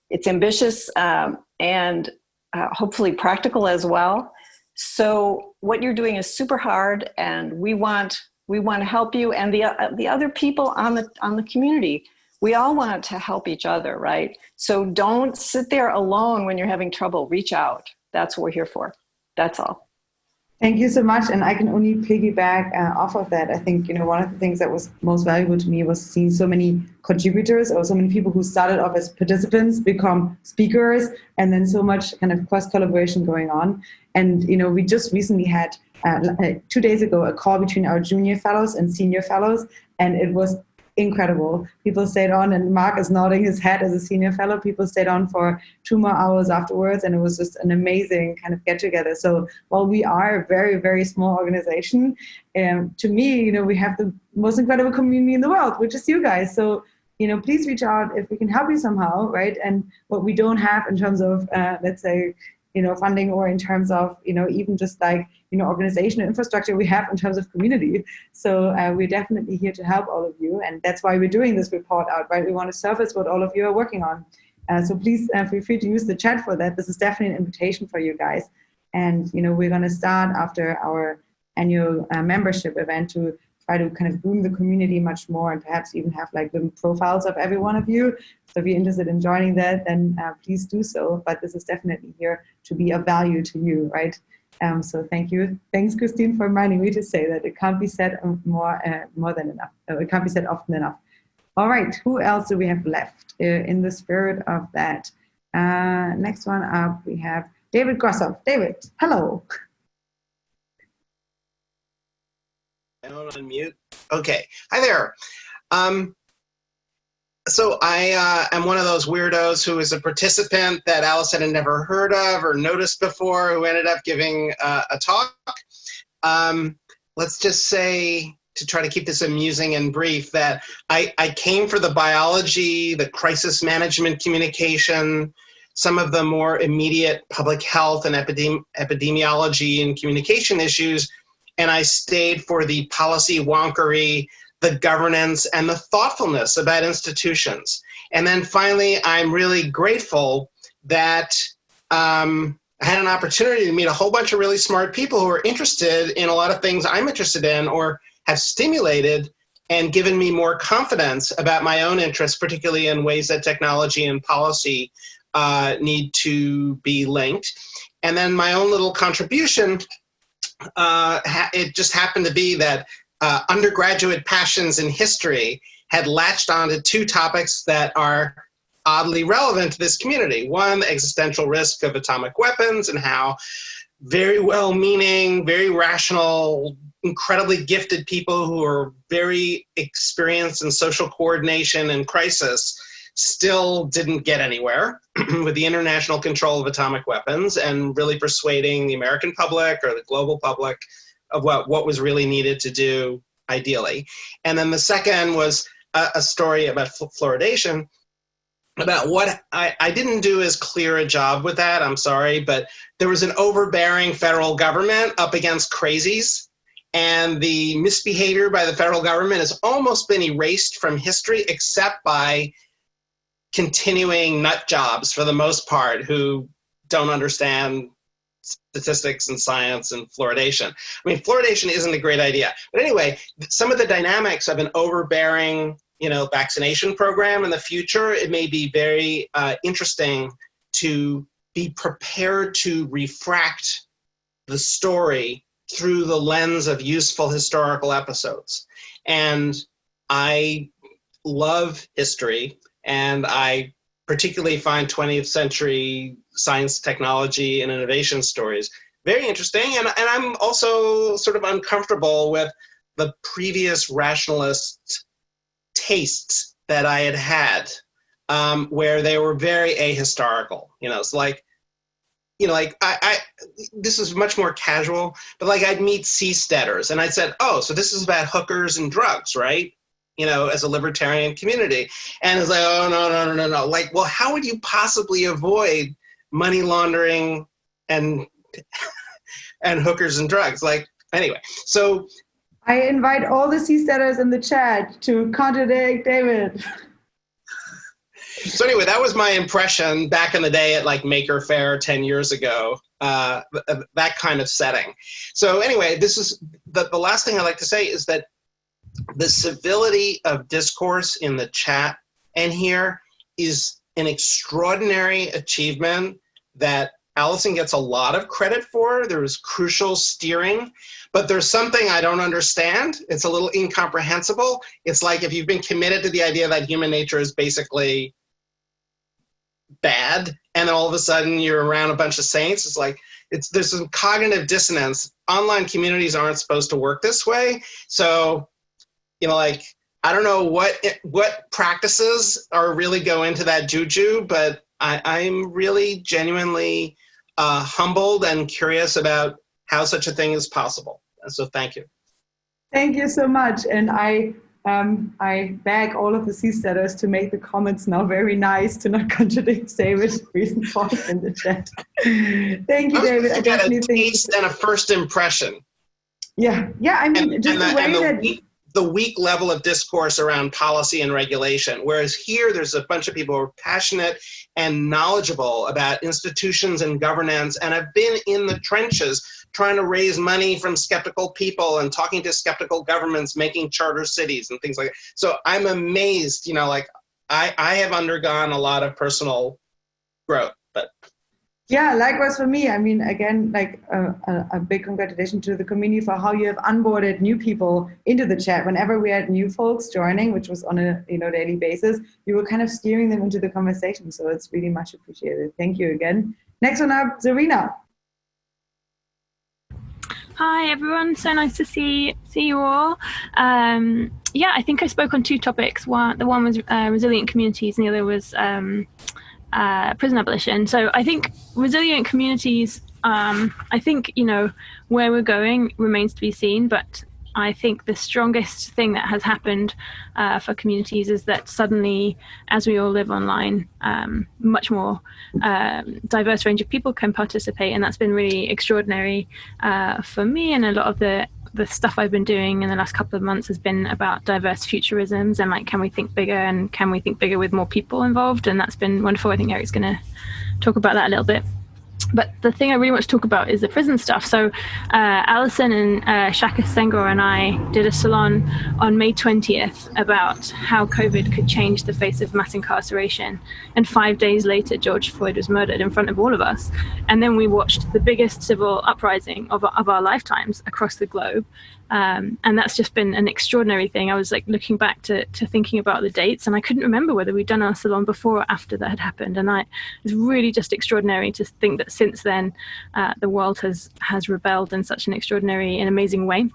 It's ambitious and hopefully practical as well. So what you're doing is super hard, and we want to help you, and the other people on the community. We all want to help each other, right? So don't sit there alone when you're having trouble. Reach out. That's what we're here for. That's all. Thank you so much. And I can only piggyback off of that. I think, one of the things that was most valuable to me was seeing so many contributors or so many people who started off as participants become speakers, and then so much kind of cross collaboration going on. And, we just recently had 2 days ago a call between our junior fellows and senior fellows, and it was incredible. People stayed on, and Mark is nodding his head as a senior fellow. People stayed on for 2 more hours afterwards, and it was just an amazing kind of get together. So while we are a very, very small organization, to me, we have the most incredible community in the world, which is you guys. So, please reach out if we can help you somehow, right? And what we don't have in terms of, let's say, funding, or in terms of, even just like, organizational infrastructure, we have in terms of community. So we're definitely here to help all of you. And that's why we're doing this report out, right? We want to surface what all of you are working on. So please feel free to use the chat for that. This is definitely an invitation for you guys. And, we're going to start after our annual membership event to try to kind of groom the community much more, and perhaps even have like little profiles of every one of you. So if you're interested in joining that, then please do so. But this is definitely here to be of value to you, right? So thank you. Thanks, Christine, for reminding me to say that. It can't be said more than enough. It can't be said often enough. All right, who else do we have left in the spirit of that? Next one up, we have David Gossoff. David, hello. I don't unmute. Okay. Hi there. So I am one of those weirdos who is a participant that Allison had never heard of or noticed before, who ended up giving a talk. Let's just say, to try to keep this amusing and brief, that I came for the biology, the crisis management communication, some of the more immediate public health and epidemiology and communication issues, and I stayed for the policy wonkery, the governance, and the thoughtfulness about institutions. And then finally, I'm really grateful that I had an opportunity to meet a whole bunch of really smart people who are interested in a lot of things I'm interested in, or have stimulated and given me more confidence about my own interests, particularly in ways that technology and policy need to be linked. And then my own little contribution, it just happened to be that undergraduate passions in history had latched onto two topics that are oddly relevant to this community. One, the existential risk of atomic weapons, and how very well-meaning, very rational, incredibly gifted people who are very experienced in social coordination and crisis still didn't get anywhere with the international control of atomic weapons, and really persuading the American public or the global public of what was really needed to do ideally. And then the second was a story about fluoridation, about what I didn't do as clear a job with that, I'm sorry, but there was an overbearing federal government up against crazies, and the misbehavior by the federal government has almost been erased from history, except by continuing nut jobs for the most part who don't understand statistics and science and fluoridation. I mean, fluoridation isn't a great idea. But anyway, some of the dynamics of an overbearing, vaccination program in the future, it may be very interesting to be prepared to refract the story through the lens of useful historical episodes. And I love history, and I particularly find 20th century science, technology, and innovation stories very interesting. And I'm also sort of uncomfortable with the previous rationalist tastes that I had had, where they were very ahistorical. It's like, I this is much more casual, but like I'd meet seasteaders and I'd said, oh, so this is about hookers and drugs, right? As a libertarian community. And it's like, oh, no. Like, well, how would you possibly avoid money laundering and hookers and drugs? Like, anyway, so. I invite all the seasteaders in the chat to contradict David. So anyway, that was my impression back in the day at like Maker Faire 10 years ago, that kind of setting. So anyway, this is the last thing I'd like to say is that the civility of discourse in the chat and here is an extraordinary achievement that Allison gets a lot of credit for. There was crucial steering, but there's something I don't understand. It's a little incomprehensible. It's like if you've been committed to the idea that human nature is basically bad, and then all of a sudden you're around a bunch of saints. It's like, there's some cognitive dissonance. Online communities aren't supposed to work this way. So, like, I don't know what practices are really go into that juju, but I'm really genuinely humbled and curious about how such a thing is possible. So thank you. Thank you so much. And I beg all of the seasteaders to make the comments now very nice, to not contradict David's recent thoughts in the chat. Thank you, David. I definitely think taste and a first impression. Yeah. I mean, just the way that the weak level of discourse around policy and regulation. Whereas here, there's a bunch of people who are passionate and knowledgeable about institutions and governance and have been in the trenches trying to raise money from skeptical people and talking to skeptical governments, making charter cities and things like that. So I'm amazed, you know, like I have undergone a lot of personal growth, but. Yeah, likewise for me. I mean, again, like a big congratulations to the community for how you have onboarded new people into the chat. Whenever we had new folks joining, which was on a daily basis, you were kind of steering them into the conversation. So it's really much appreciated. Thank you again. Next one up, Zarina. Hi everyone, so nice to see you all. Yeah, I think I spoke on two topics. The one was resilient communities, and the other was prison abolition. So I think resilient communities, I think, where we're going remains to be seen, but I think the strongest thing that has happened for communities is that suddenly, as we all live online, much more diverse range of people can participate, and that's been really extraordinary for me. And a lot of the stuff I've been doing in the last couple of months has been about diverse futurisms and like, can we think bigger, and can we think bigger with more people involved? And that's been wonderful. I think Eric's going to talk about that a little bit. But the thing I really want to talk about is the prison stuff. So Alison and Shaka Senghor and I did a salon on May 20th about how COVID could change the face of mass incarceration. And 5 days later, George Floyd was murdered in front of all of us. And then we watched the biggest civil uprising of our lifetimes across the globe. And that's just been an extraordinary thing. I was like looking back to thinking about the dates, and I couldn't remember whether we'd done our salon before or after that had happened. And it was really just extraordinary to think that since then the world has rebelled in such an extraordinary and amazing way.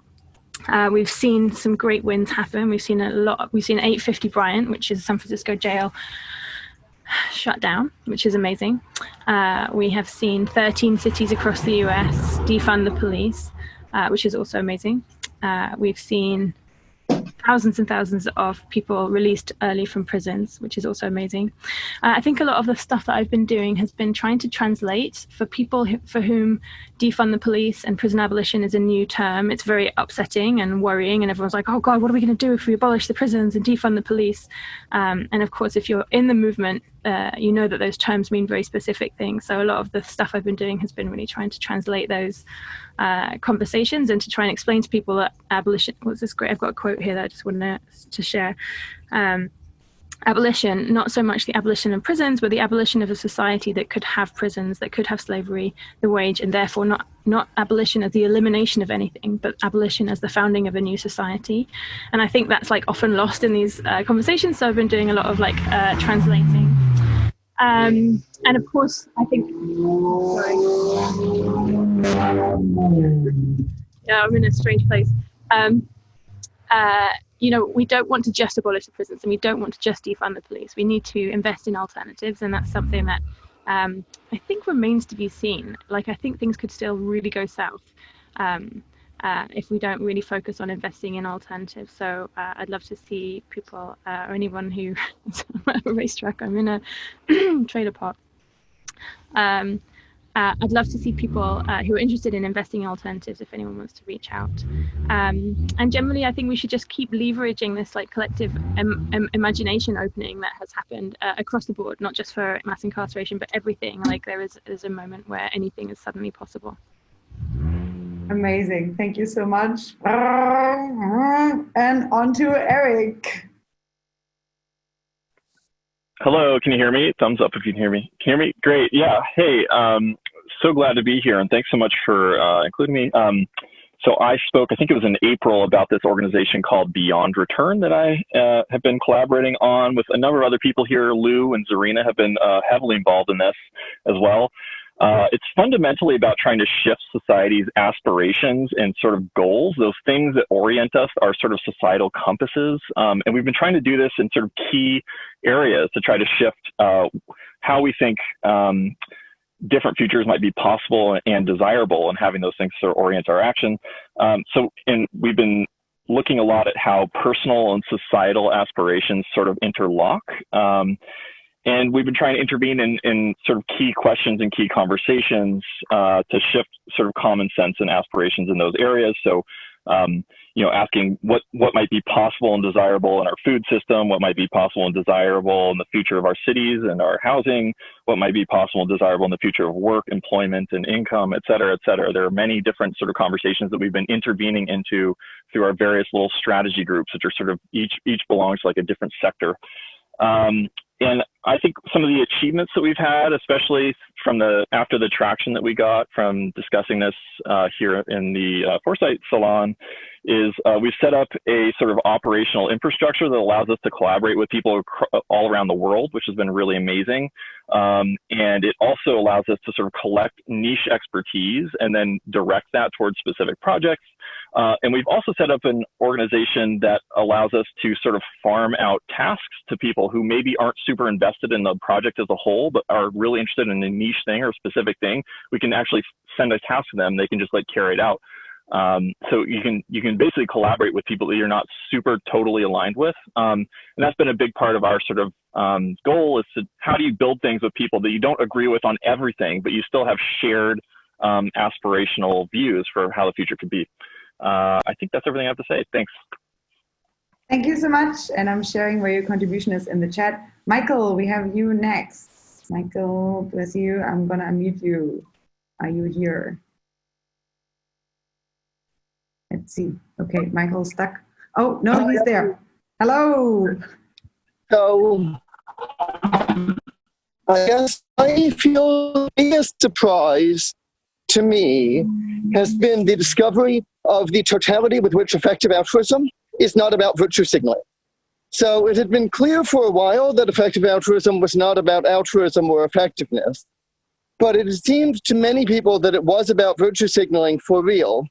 We've seen some great wins happen. We've seen 850 Bryant, which is San Francisco jail, shut down, which is amazing. We have seen 13 cities across the US defund the police, which is also amazing. We've seen thousands and thousands of people released early from prisons, which is also amazing. I think a lot of the stuff that I've been doing has been trying to translate for people for whom defund the police and prison abolition is a new term. It's very upsetting and worrying, and everyone's like, oh God, what are we going to do if we abolish the prisons and defund the police? And of course, if you're in the movement, you know that those terms mean very specific things. So a lot of the stuff I've been doing has been really trying to translate those conversations and to try and explain to people that abolition was this great. I've got a quote here that I just wanted to share. Abolition, not so much the abolition of prisons, but the abolition of a society that could have prisons, that could have slavery, the wage, and therefore not abolition as the elimination of anything, but abolition as the founding of a new society. And I think that's like often lost in these conversations. So I've been doing a lot of like translating. And of course, I think, yeah, I'm in a strange place. We don't want to just abolish the prisons, and we don't want to just defund the police. We need to invest in alternatives, and that's something that I think remains to be seen. Like, I think things could still really go south if we don't really focus on investing in alternatives. So I'd love to see people or anyone who is at a racetrack. I'm in a trailer park. I'd love to see people who are interested in investing in alternatives, if anyone wants to reach out. And generally, I think we should just keep leveraging this like collective imagination opening that has happened across the board, not just for mass incarceration, but everything. Like there's a moment where anything is suddenly possible. Amazing. Thank you so much. And on to Eric. Hello, can you hear me? Thumbs up if you can hear me. Can you hear me? Great. Yeah. Hey, so glad to be here, and thanks so much for including me. So I spoke, I think it was in April, about this organization called Beyond Return that I have been collaborating on with a number of other people here. Lou and Zarina have been heavily involved in this as well. It's fundamentally about trying to shift society's aspirations and sort of goals, those things that orient us, our sort of societal compasses. And we've been trying to do this in sort of key areas to try to shift how we think different futures might be possible and desirable, and having those things sort of orient our action. We've been looking a lot at how personal and societal aspirations sort of interlock. And we've been trying to intervene in sort of key questions and key conversations to shift sort of common sense and aspirations in those areas. So asking what might be possible and desirable in our food system, what might be possible and desirable in the future of our cities and our housing, what might be possible and desirable in the future of work, employment, and income, et cetera, et cetera. There are many different sort of conversations that we've been intervening into through our various little strategy groups, which are sort of each belongs to like a different sector. And I think some of the achievements that we've had, especially after the traction that we got from discussing this here in the Foresight Salon, is we've set up a sort of operational infrastructure that allows us to collaborate with people all around the world, which has been really amazing. And it also allows us to sort of collect niche expertise and then direct that towards specific projects. And we've also set up an organization that allows us to sort of farm out tasks to people who maybe aren't super invested in the project as a whole, but are really interested in a niche thing or a specific thing. We can actually send a task to them. They can just like carry it out. So you can basically collaborate with people that you're not super totally aligned with. And that's been a big part of our sort of goal, is to how do you build things with people that you don't agree with on everything, but you still have shared aspirational views for how the future could be. I think that's everything I have to say. Thanks. Thank you so much. And I'm sharing where your contribution is in the chat. Michael, we have you next. Michael, bless you. I'm going to unmute you. Are you here? Let's see. Okay, Michael's stuck. Oh, no, he's there. Hello. So, I guess I feel the biggest surprise to me has been the discovery of the totality with which effective altruism is not about virtue signaling. So it had been clear for a while that effective altruism was not about altruism or effectiveness, but it seemed to many people that it was about virtue signaling for real.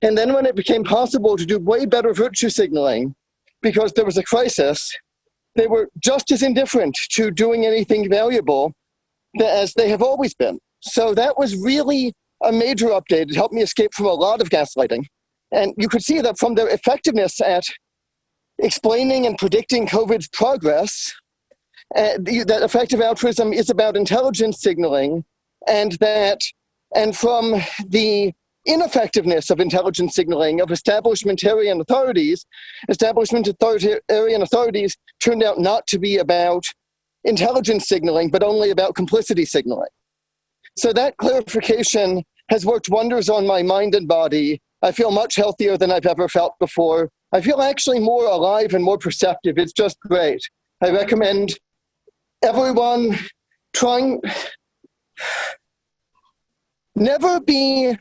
And then when it became possible to do way better virtue signaling because there was a crisis, they were just as indifferent to doing anything valuable as they have always been. So that was really a major update. It helped me escape from a lot of gaslighting. And you could see that from their effectiveness at explaining and predicting COVID's progress, that effective altruism is about intelligence signaling, and from the ineffectiveness of intelligence signaling of establishmentarian authorities turned out not to be about intelligence signaling, but only about complicity signaling. So that clarification has worked wonders on my mind and body. I feel much healthier than I've ever felt before. I feel actually more alive and more perceptive. It's just great. I recommend everyone trying, never be,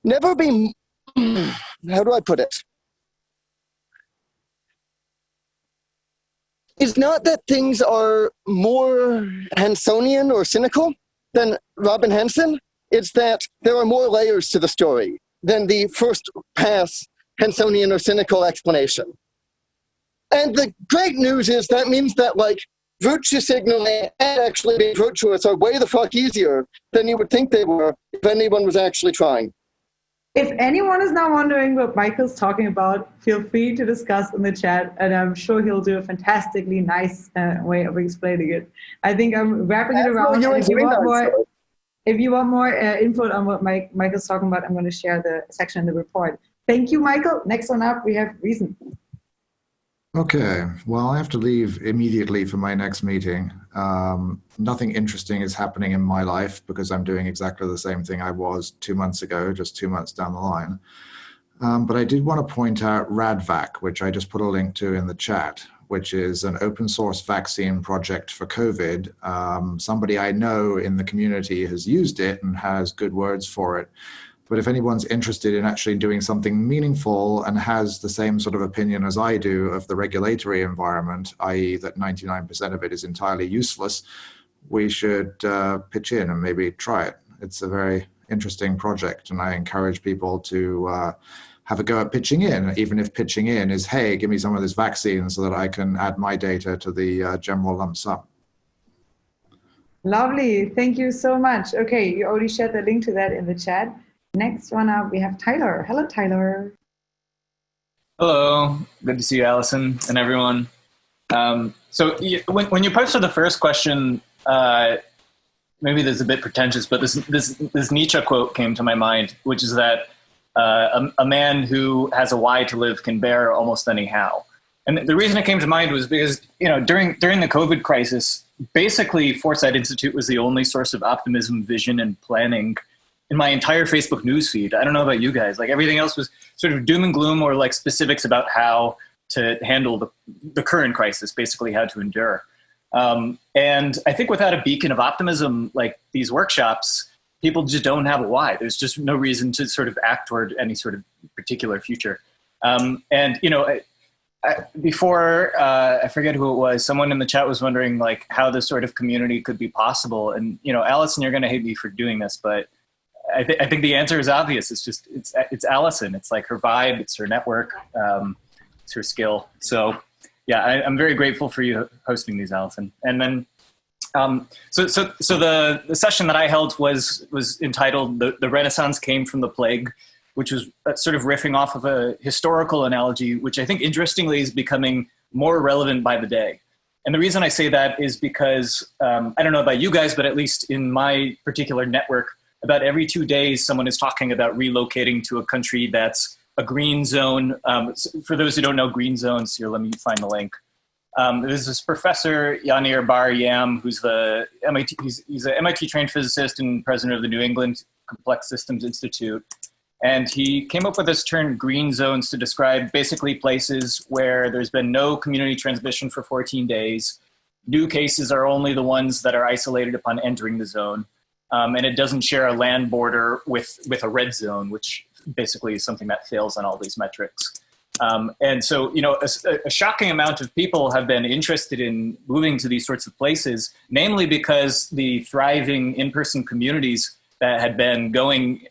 how do I put it? It's not that things are more Hansonian or cynical than Robin Hanson. It's that there are more layers to the story than the first pass Hansonian or cynical explanation. And the great news is that means that like virtue signaling and actually being virtuous are way the fuck easier than you would think they were if anyone was actually trying. If anyone is now wondering what Michael's talking about, feel free to discuss in the chat, and I'm sure he'll do a fantastically nice way of explaining it. I think I'm wrapping it around. If you want more input on what Michael's talking about, I'm going to share the section in the report. Thank you, Michael. Next one up, we have Reason. Okay, well, I have to leave immediately for my next meeting. Nothing interesting is happening in my life because I'm doing exactly the same thing I was 2 months ago, just 2 months down the line. But I did want to point out RADVAC, which I just put a link to in the chat, which is an open source vaccine project for COVID. Somebody I know in the community has used it and has good words for it. But if anyone's interested in actually doing something meaningful and has the same sort of opinion as I do of the regulatory environment, i.e. that 99% of it is entirely useless, we should pitch in and maybe try it. It's a very interesting project, and I encourage people to have a go at pitching in, even if pitching in is, hey, give me some of this vaccine so that I can add my data to the general lump sum. Lovely. Thank you so much. Okay, you already shared the link to that in the chat. Next one up, we have Tyler. Hello, Tyler. Hello. Good to see you, Allison, and everyone. So when you posted the first question, maybe this is a bit pretentious, but this Nietzsche quote came to my mind, which is that a man who has a why to live can bear almost any how. And the reason it came to mind was because, during the COVID crisis, basically Foresight Institute was the only source of optimism, vision, and planning in my entire Facebook newsfeed. I don't know about you guys. Like, everything else was sort of doom and gloom, or like specifics about how to handle the current crisis, basically how to endure. And I think without a beacon of optimism, like these workshops, people just don't have a why. There's just no reason to sort of act toward any sort of particular future. Before, I forget who it was, someone in the chat was wondering like how this sort of community could be possible. And, Allison, you're going to hate me for doing this, but I think the answer is obvious. It's Allison. It's like her vibe, it's her network, it's her skill. So yeah, I'm very grateful for you hosting these, Allison. And then, so the session that I held was entitled "The Renaissance Came from the Plague," which was sort of riffing off of a historical analogy, which I think interestingly is becoming more relevant by the day. And the reason I say that is because, I don't know about you guys, but at least in my particular network, about every 2 days, someone is talking about relocating to a country that's a green zone. For those who don't know green zones, here, let me find the link. There's this professor, Yanir Bar-Yam, who's he's an MIT trained physicist and president of the New England Complex Systems Institute. And he came up with this term green zones to describe basically places where there's been no community transmission for 14 days. New cases are only the ones that are isolated upon entering the zone. And it doesn't share a land border with a red zone, which basically is something that fails on all these metrics. And so, a shocking amount of people have been interested in moving to these sorts of places, namely because the thriving in-person communities that had been going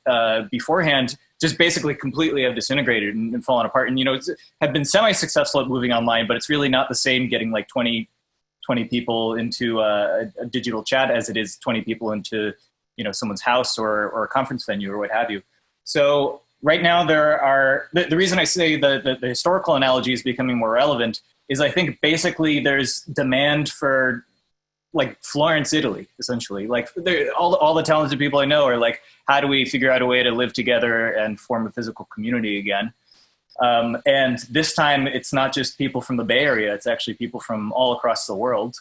beforehand just basically completely have disintegrated and fallen apart. And, have been semi-successful at moving online, but it's really not the same getting like 20 people into a digital chat as it is 20 people into someone's house or a conference venue or what have you. So right now the reason I say the historical analogy is becoming more relevant is I think basically there's demand for like Florence, Italy, essentially. Like all the talented people I know are like, how do we figure out a way to live together and form a physical community again? And this time it's not just people from the Bay Area, it's actually people from all across the world.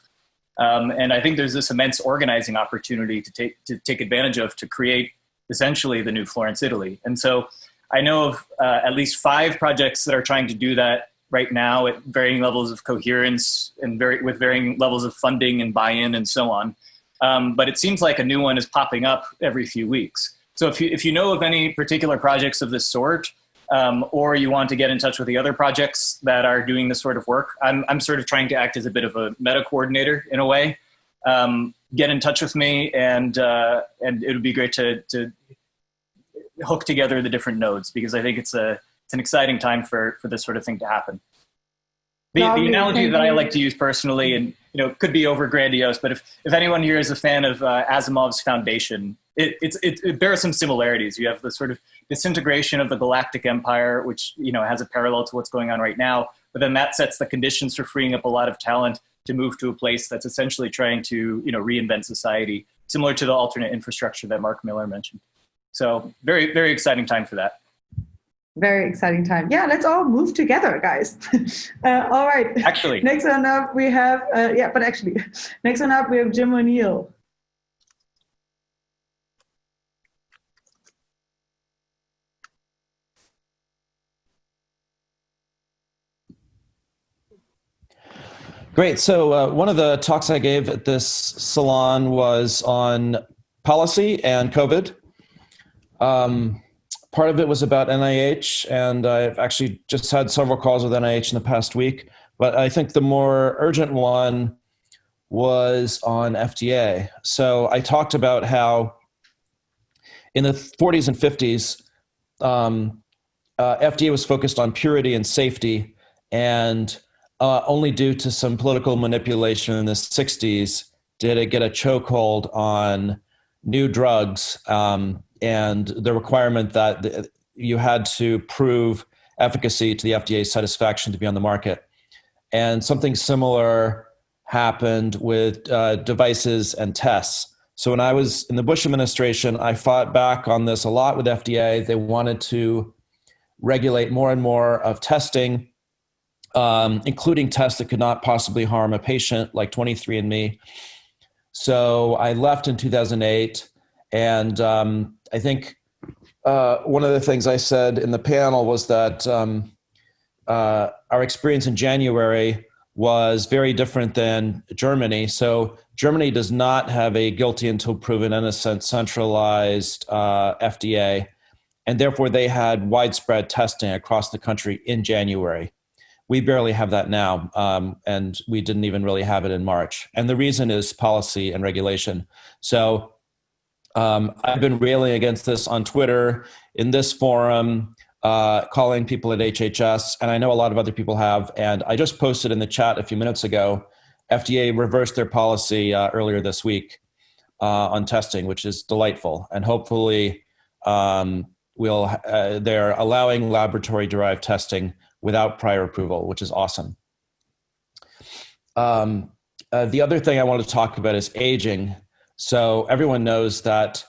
And I think there's this immense organizing opportunity to take advantage of to create essentially the new Florence, Italy. And so I know of at least 5 projects that are trying to do that right now at varying levels of coherence and with varying levels of funding and buy-in and so on. But it seems like a new one is popping up every few weeks. So if you know of any particular projects of this sort, or you want to get in touch with the other projects that are doing this sort of work, I'm sort of trying to act as a bit of a meta coordinator in a way. Get in touch with me, and it would be great to hook together the different nodes, because I think it's an exciting time for this sort of thing to happen. The analogy that I like to use personally, and could be over grandiose, but if anyone here is a fan of Asimov's Foundation, it bears some similarities. You have the sort of disintegration of the galactic empire, which has a parallel to what's going on right now, but then that sets the conditions for freeing up a lot of talent to move to a place that's essentially trying to reinvent society, similar to the alternate infrastructure that Mark Miller mentioned. So very, very exciting time for that. Very exciting time. Yeah, let's all move together, guys. All right. Actually. Next one up we have, next one up we have Jim O'Neill. Great. So one of the talks I gave at this salon was on policy and COVID. Part of it was about NIH, and I've actually just had several calls with NIH in the past week. But I think the more urgent one was on FDA. So I talked about how in the 40s and 50s, FDA was focused on purity and safety, and only due to some political manipulation in the 60s did it get a chokehold on new drugs and the requirement that you had to prove efficacy to the FDA's satisfaction to be on the market. And something similar happened with devices and tests. So when I was in the Bush administration, I fought back on this a lot with FDA. They wanted to regulate more and more of testing, including tests that could not possibly harm a patient, like 23andMe. So I left in 2008, and I think one of the things I said in the panel was that our experience in January was very different than Germany. So Germany does not have a guilty until proven innocent centralized FDA, and therefore they had widespread testing across the country in January. We barely have that now, and we didn't even really have it in March. And the reason is policy and regulation. So I've been railing against this on Twitter, in this forum, calling people at HHS, and I know a lot of other people have. And I just posted in the chat a few minutes ago, FDA reversed their policy earlier this week on testing, which is delightful. And hopefully they're allowing laboratory-derived testing without prior approval, which is awesome. The other thing I want to talk about is aging. So everyone knows that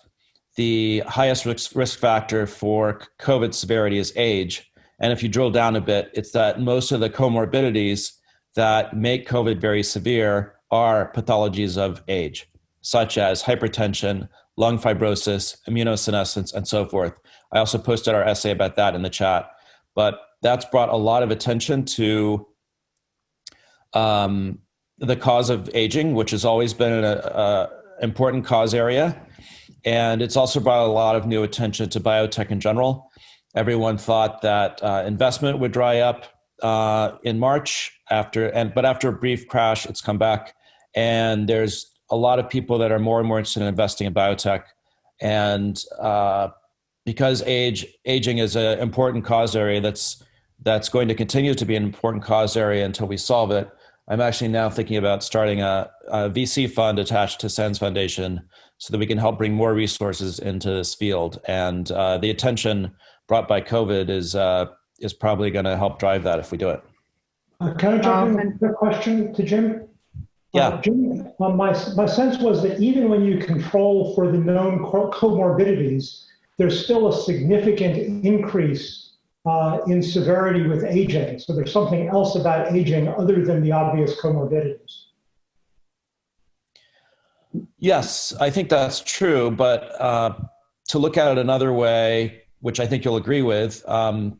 the highest risk factor for COVID severity is age. And if you drill down a bit, it's that most of the comorbidities that make COVID very severe are pathologies of age, such as hypertension, lung fibrosis, immunosenescence, and so forth. I also posted our essay about that in the chat. But that's brought a lot of attention to the cause of aging, which has always been an important cause area. And it's also brought a lot of new attention to biotech in general. Everyone thought that investment would dry up in March, but after a brief crash, it's come back. And there's a lot of people that are more and more interested in investing in biotech. And because aging is an important cause area that's going to continue to be an important cause area until we solve it, I'm actually now thinking about starting a VC fund attached to SANS Foundation so that we can help bring more resources into this field. And the attention brought by COVID is probably going to help drive that if we do it. Can I jump in with a question to Jim? Yeah. Jim, my sense was that even when you control for the known comorbidities, there's still a significant increase in severity with aging. So there's something else about aging other than the obvious comorbidities. Yes, I think that's true. But to look at it another way, which I think you'll agree with, if an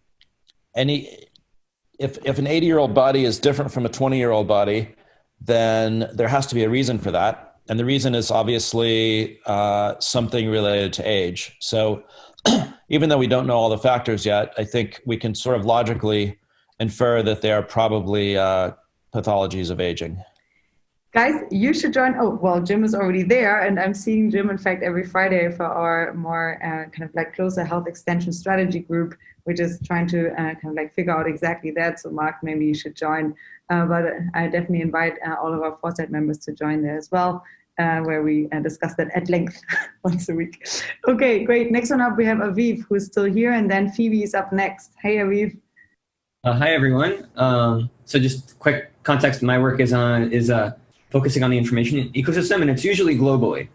80-year-old body is different from a 20-year-old body, then there has to be a reason for that. And the reason is obviously something related to age. So even though we don't know all the factors yet, I think we can sort of logically infer that they are probably pathologies of aging. Guys, you should join. Oh, well, Jim is already there, and I'm seeing Jim, in fact, every Friday for our more kind of like closer health extension strategy group, which is trying to kind of like figure out exactly that. So Mark, maybe you should join. But I definitely invite all of our Foresight members to join there as well, where we discuss that at length once a week. Okay, great. Next one up, we have Aviv, who's still here, and then Phoebe is up next. Hey, Aviv. Hi, everyone. So just quick context, my work is focusing on the information ecosystem, and it's usually globally.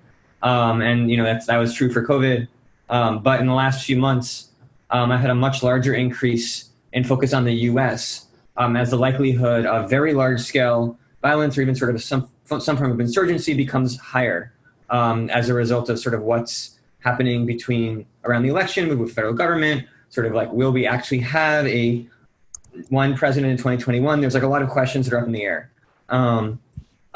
And that was true for COVID. But in the last few months, I had a much larger increase in focus on the US as the likelihood of very large scale violence or even sort of some form of insurgency becomes higher as a result of sort of what's happening around the election with federal government, sort of like, will we actually have one president in 2021? There's like a lot of questions that are up in the air.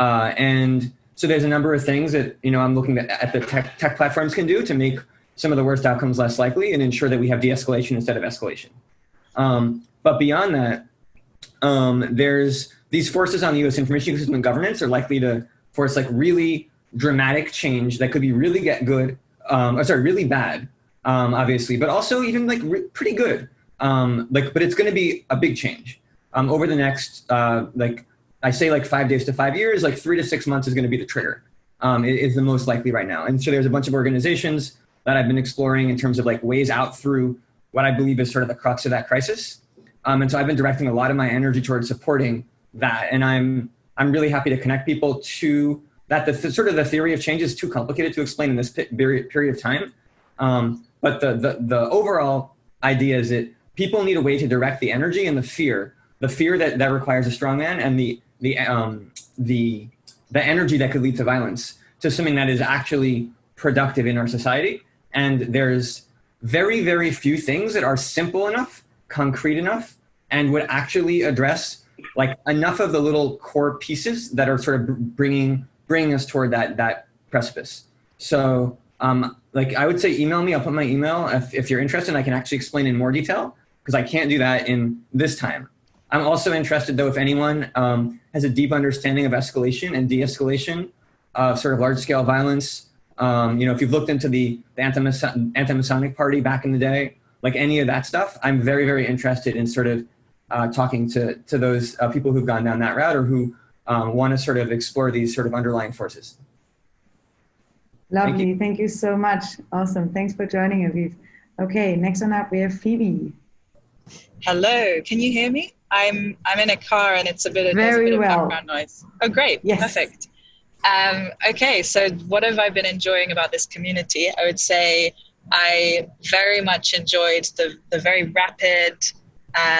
And so there's a number of things that, I'm looking at the tech platforms can do to make some of the worst outcomes less likely and ensure that we have de-escalation instead of escalation. But beyond that, there's these forces on the U.S. information ecosystem and governance are likely to force like really dramatic change that could be really really bad, obviously, but also even like pretty good. But it's going to be a big change over the next, I say like 5 days to 5 years, like 3 to 6 months is going to be the trigger. It is the most likely right now. And so there's a bunch of organizations that I've been exploring in terms of like ways out through what I believe is sort of the crux of that crisis. And so I've been directing a lot of my energy towards supporting that. And I'm really happy to connect people to that. Sort of the theory of change is too complicated to explain in this period of time. But the overall idea is that people need a way to direct the energy and the fear that requires a strongman, and the energy that could lead to violence, to something that is actually productive in our society. And there's very, very few things that are simple enough, concrete enough, and would actually address like enough of the little core pieces that are sort of bringing us toward that precipice. So like I would say email me. I'll put my email if you're interested. I can actually explain in more detail, because I can't do that in this time. I'm also interested, though, if anyone has a deep understanding of escalation and de-escalation of sort of large-scale violence. If you've looked into the anti-Masonic Party back in the day, like any of that stuff, I'm very, very interested in sort of talking to those people who've gone down that route, or who want to sort of explore these sort of underlying forces. Lovely. Thank you so much. Awesome. Thanks for joining, Aviv. Okay, next one up, we have Phoebe. Hello, can you hear me? I'm in a car and it's there's a bit of background noise. Oh, great. Yes. Perfect. Okay, so what have I been enjoying about this community? I would say I very much enjoyed the very rapid,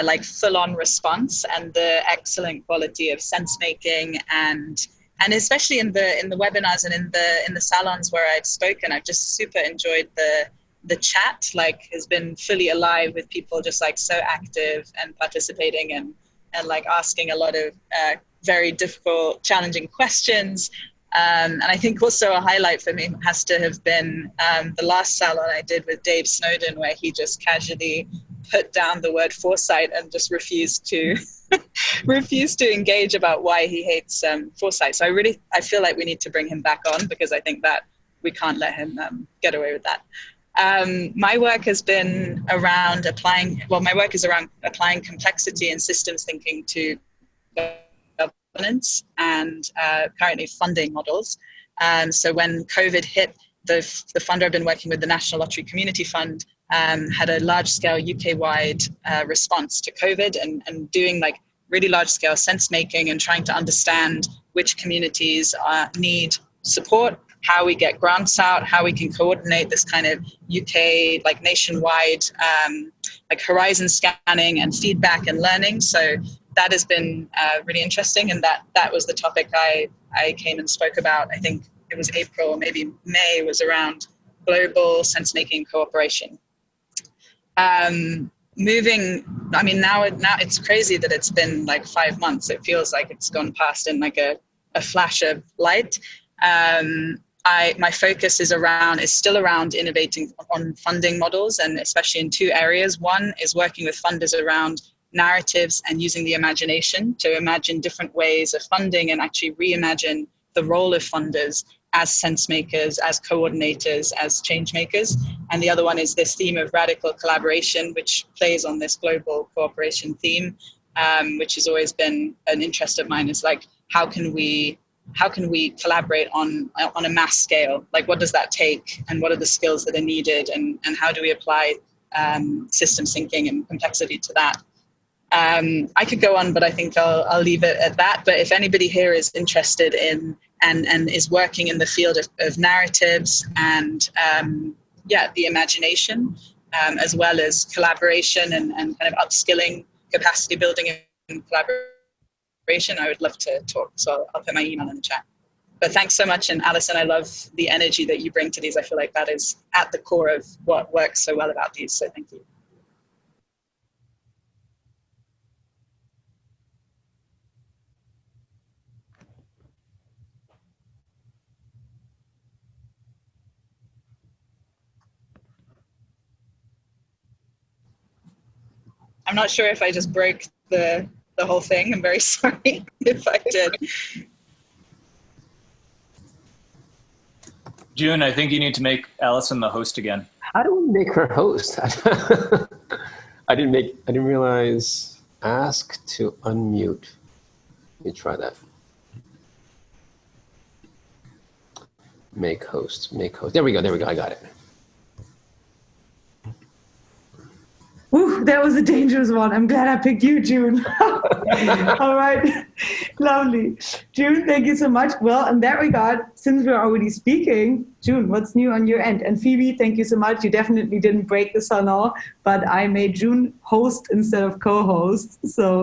like full-on response, and the excellent quality of sense-making, and especially in the webinars and in the salons where I've spoken, I've just super enjoyed the chat. Like, has been fully alive with people just like so active and participating and like asking a lot of very difficult, challenging questions. And I think also a highlight for me has to have been the last salon I did with Dave Snowden, where he just casually put down the word foresight and just refused to engage about why he hates foresight. So I feel like we need to bring him back on, because I think that we can't let him get away with that. My work has been around applying complexity and systems thinking to governance and currently funding models. So when COVID hit, the funder I've been working with, the National Lottery Community Fund, had a large-scale UK-wide response to COVID, and doing like really large-scale sense-making and trying to understand which communities need support, how we get grants out, how we can coordinate this kind of UK, like nationwide, like horizon scanning and feedback and learning. So that has been really interesting. And that was the topic I came and spoke about. I think it was April, maybe May, was around global sense-making cooperation. Now it's crazy that it's been like 5 months. It feels like it's gone past in like a flash of light. My focus is still around innovating on funding models, and especially in 2 areas. One is working with funders around narratives and using the imagination to imagine different ways of funding and actually reimagine the role of funders as sense makers, as coordinators, as change makers. And the other one is this theme of radical collaboration, which plays on this global cooperation theme, which has always been an interest of mine. Is like, how can we collaborate on a mass scale? Like, what does that take, and what are the skills that are needed, and how do we apply systems thinking and complexity to that? I could go on, but I think I'll leave it at that. But if anybody here is interested in and is working in the field of narratives and the imagination, as well as collaboration and kind of upskilling, capacity building and collaboration, I would love to talk. So I'll put my email in the chat. But thanks so much. And Alison, I love the energy that you bring to these. I feel like that is at the core of what works so well about these. So thank you. I'm not sure if I just broke the whole thing. I'm very sorry if I did. June, I think you need to make Alison the host again. How do we make her host? I didn't realize. Ask to unmute. Let me try that. Make host. There we go. I got it. Ooh, that was a dangerous one. I'm glad I picked you, June. All right. Lovely. June, thank you so much. Well, in that regard, since we're already speaking, June, what's new on your end? And Phoebe, thank you so much. You definitely didn't break the salon, but I made June host instead of co-host,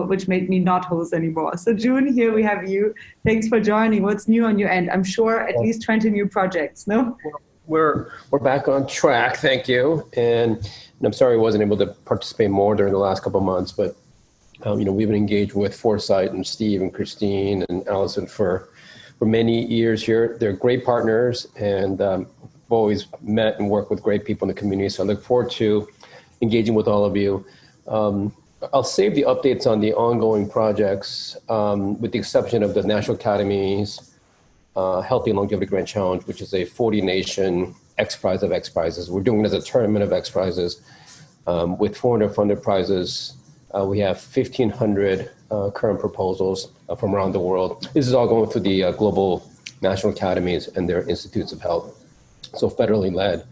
which made me not host anymore. So June, here we have you. Thanks for joining. What's new on your end? I'm sure at least 20 new projects, no? We're back on track, thank you. And I'm sorry I wasn't able to participate more during the last couple of months, but we've been engaged with Foresight and Steve and Christine and Allison for many years here. They're great partners, and I've always met and worked with great people in the community. So I look forward to engaging with all of you. I'll save the updates on the ongoing projects, with the exception of the National Academy's Healthy Longevity Grant Challenge, which is a 40-nation X Prize of X Prizes. We're doing it as a tournament of X Prizes with 400 funded prizes. We have 1,500 current proposals from around the world. This is all going through the global national academies and their institutes of health. So federally led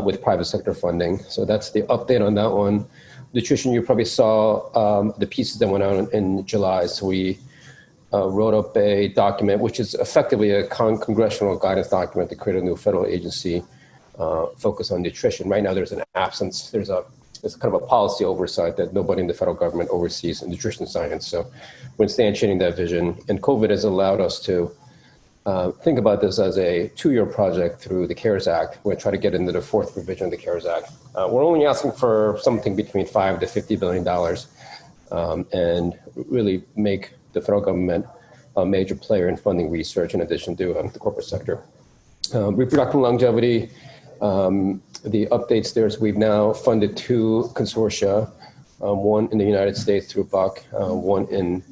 with private sector funding. So that's the update on that one. Nutrition, you probably saw the pieces that went out in July. So we wrote up a document, which is effectively a congressional guidance document to create a new federal agency focused on nutrition. Right now, there's an absence. It's kind of a policy oversight that nobody in the federal government oversees in nutrition science. So we're instantiating that vision. And COVID has allowed us to think about this as a 2-year project through the CARES Act. We're going to try to get into the 4th revision of the CARES Act. We're only asking for something between $5 to $50 billion and really make the federal government a major player in funding research in addition to the corporate sector. Reproductive longevity, the updates there is we've now funded 2 consortia, one in the United States through Buck, one in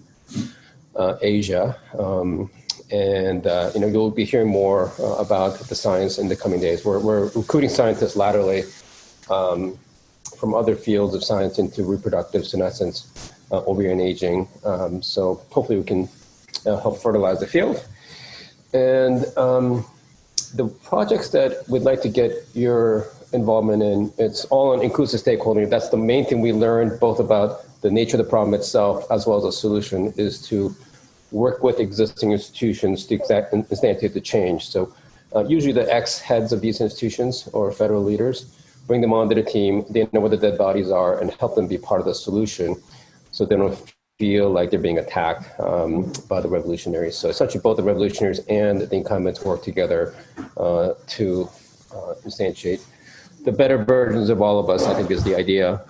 Asia. And you'll be hearing more about the science in the coming days. We're recruiting scientists laterally from other fields of science into reproductive senescence, ovarian aging. So hopefully we can help fertilize the field. And the projects that we'd like to get your involvement in, it's all on inclusive stakeholding. That's the main thing we learned, both about the nature of the problem itself as well as a solution, is to work with existing institutions to instantiate the change. So usually the ex-heads of these institutions or federal leaders, bring them onto the team, they know where the dead bodies are, and help them be part of the solution so they don't feel like they're being attacked by the revolutionaries. So essentially both the revolutionaries and the incumbents work together to instantiate the better versions of all of us, I think is the idea.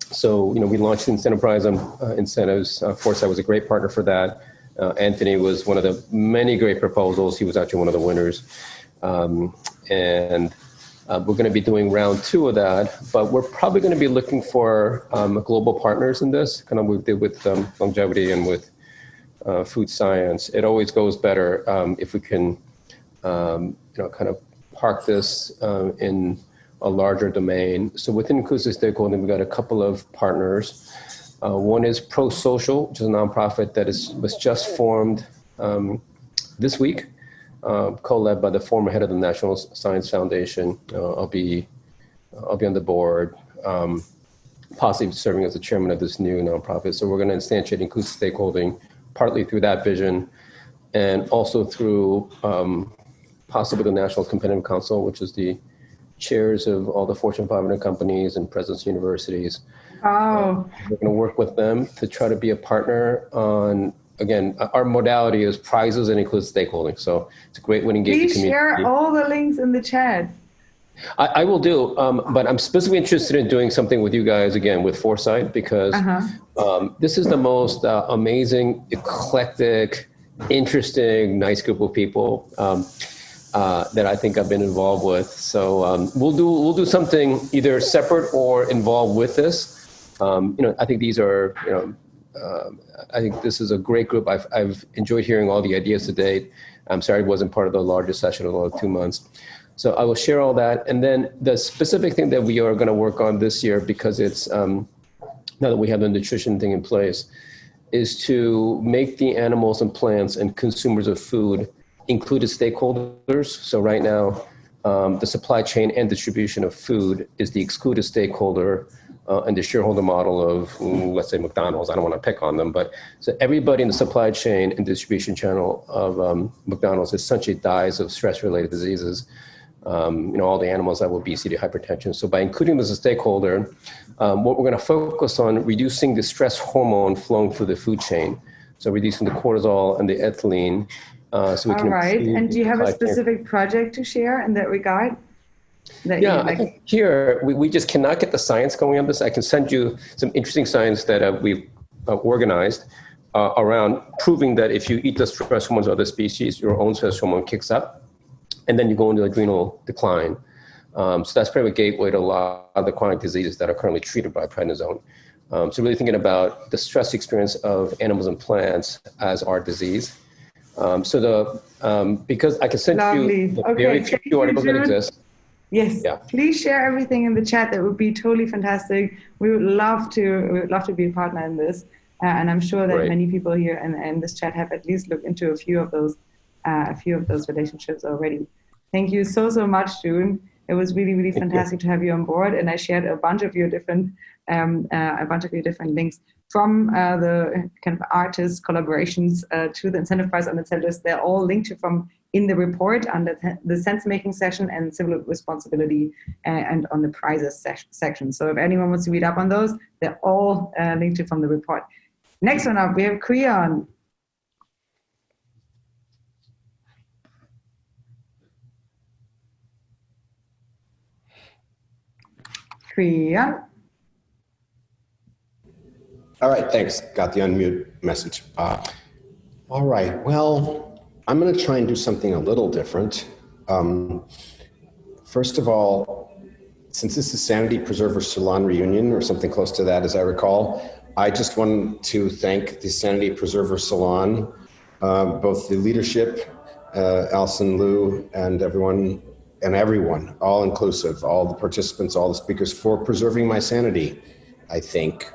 So we launched Enterprise incentives. Foresight was a great partner for that. Anthony was one of the many great proposals. He was actually one of the winners. And we're going to be doing round 2 of that, but we're probably going to be looking for global partners in this, kind of what we did with longevity and with food science. It always goes better if we can, kind of park this in a larger domain. So within inclusive stakeholding, we've got a couple of partners. One is Pro Social, which is a nonprofit that was just formed this week. Co-led by the former head of the National Science Foundation. I'll be on the board, possibly serving as the chairman of this new nonprofit. So we're going to instantiate inclusive stakeholding partly through that vision, and also through possibly the National Competitive Council, which is the chairs of all the Fortune 500 companies and presidents of universities. Wow. We're going to work with them to try to be a partner on. Again, our modality is prizes and includes stakeholding. So it's a great way to engage the community. Please share all the links in the chat. I will do, but I'm specifically interested in doing something with you guys again with Foresight, because this is the most amazing, eclectic, interesting, nice group of people that I think I've been involved with. So we'll do something either separate or involved with this. I think these are I think this is a great group. I've enjoyed hearing all the ideas to date. I'm sorry I wasn't part of the largest session of all 2 months. So I will share all that. And then the specific thing that we are going to work on this year, because it's now that we have the nutrition thing in place, is to make the animals and plants and consumers of food included stakeholders. So right now, the supply chain and distribution of food is the excluded stakeholder and the shareholder model of, let's say, McDonald's. I don't want to pick on them, but so everybody in the supply chain and distribution channel of McDonald's essentially dies of stress-related diseases. All the animals have obesity, hypertension. So by including them as a stakeholder, what we're going to focus on reducing the stress hormone flowing through the food chain. So reducing the cortisol and the ethylene. So we All can right. And do you have a supply chain. specific project to share in that regard? Yeah, I think here we just cannot get the science going on this. I can send you some interesting science that we've organized around proving that if you eat the stress hormones of other species, your own stress hormone kicks up, and then you go into adrenal decline. So that's probably a gateway to a lot of the chronic diseases that are currently treated by prednisone. So really thinking about the stress experience of animals and plants as our disease. Because I can send you the very few articles that exist. Yes, yeah. Please share everything in the chat. That would be totally fantastic. We would love to be a partner in this, and I'm sure that many people here in this chat have at least looked into a few of those relationships already. Thank you so much, June. It was really fantastic to have you on board, and I shared a bunch of your different links from the kind of artist collaborations to the incentive prize on the incentives. They're all linked to from in the report under the sense-making session and civil responsibility and on the prizes section. So if anyone wants to read up on those, they're all linked to from the report. Next one up, we have Creon. Creon. All right, thanks. Got the unmute message. All right, well, I'm going to try and do something a little different. First of all, since this is Sanity Preserver Salon Reunion or something close to that, as I recall, I just wanted to thank the Sanity Preserver Salon, both the leadership, Alison, Lou, and everyone, all inclusive, all the participants, all the speakers, for preserving my sanity, I think,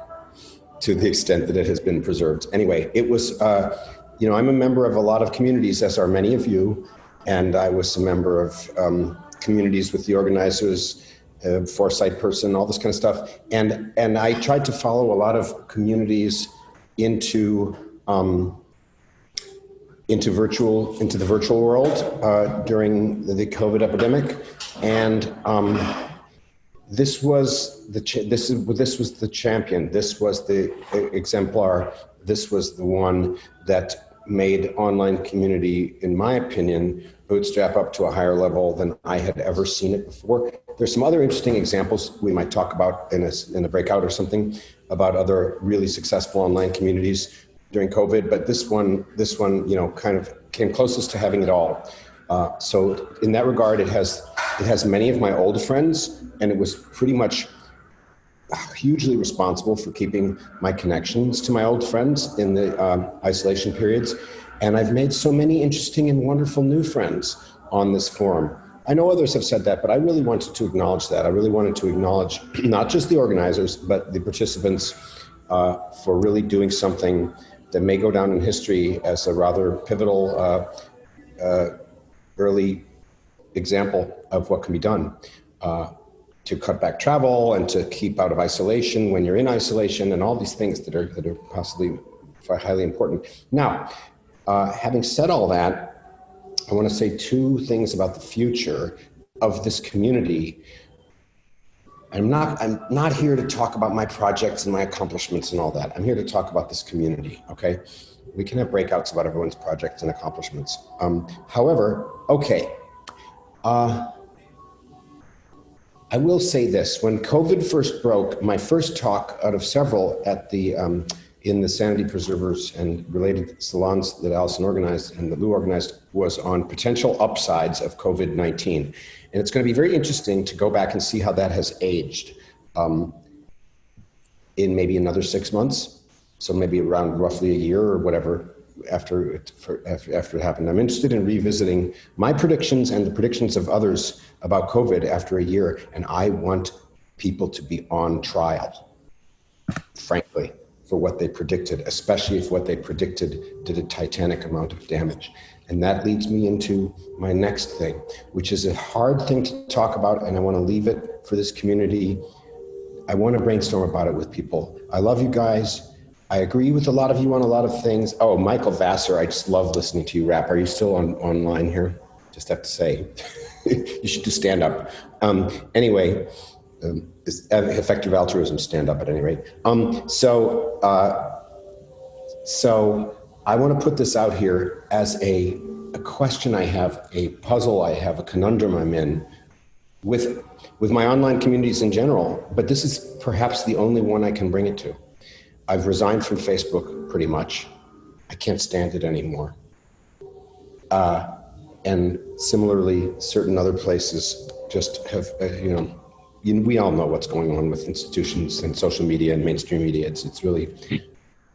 to the extent that it has been preserved. Anyway, it was, I'm a member of a lot of communities, as are many of you, and I was a member of communities with the organizers, Foresight person, all this kind of stuff. And I tried to follow a lot of communities into the virtual world during the COVID epidemic, and this was the champion. This was the exemplar. This was the one that made online community, in my opinion, bootstrap up to a higher level than I had ever seen it before. There's some other interesting examples we might talk about in a breakout or something about other really successful online communities during COVID, but this one, kind of came closest to having it all. So in that regard, it has many of my old friends, and it was pretty much hugely responsible for keeping my connections to my old friends in the isolation periods. And I've made so many interesting and wonderful new friends on this forum. I know others have said that, but I really wanted to acknowledge that. I really wanted to acknowledge not just the organizers, but the participants for really doing something that may go down in history as a rather pivotal early example of what can be done to cut back travel and to keep out of isolation when you're in isolation, and all these things that are possibly highly important. Now, having said all that, I want to say two things about the future of this community. I'm not here to talk about my projects and my accomplishments and all that. I'm here to talk about this community, okay? We can have breakouts about everyone's projects and accomplishments. However, okay. I will say this, when COVID first broke, my first talk out of several at the in the Sanity Preservers and related salons that Alison organized and that Lou organized was on potential upsides of COVID-19. And it's going to be very interesting to go back and see how that has aged in maybe another 6 months. So maybe around roughly a year or whatever after it happened. I'm interested in revisiting my predictions and the predictions of others about COVID after a year. And I want people to be on trial, frankly, for what they predicted, especially if what they predicted did a titanic amount of damage. And that leads me into my next thing, which is a hard thing to talk about, and I want to leave it for this community I want to brainstorm about it with people. I love you guys. I agree with a lot of you on a lot of things. Oh, Michael Vassar, I just love listening to you rap. Are you still online here? Just have to say, you should just stand up. Anyway, effective altruism, stand up at any rate. So I want to put this out here as a question I have, a puzzle I have, a conundrum I'm in with my online communities in general, but this is perhaps the only one I can bring it to. I've resigned from Facebook pretty much. I can't stand it anymore. And similarly, certain other places just have, we all know what's going on with institutions and social media and mainstream media. It's really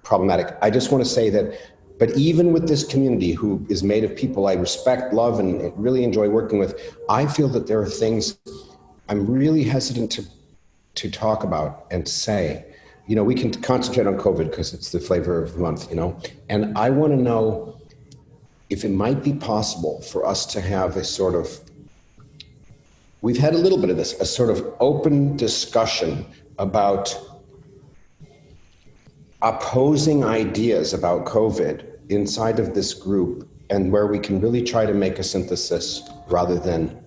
problematic. I just want to say that, but even with this community who is made of people I respect, love, and really enjoy working with, I feel that there are things I'm really hesitant to talk about and say. We can concentrate on COVID because it's the flavor of the month, and I want to know if it might be possible for us to have a sort of, we've had a little bit of this, a sort of open discussion about opposing ideas about COVID inside of this group, and where we can really try to make a synthesis rather than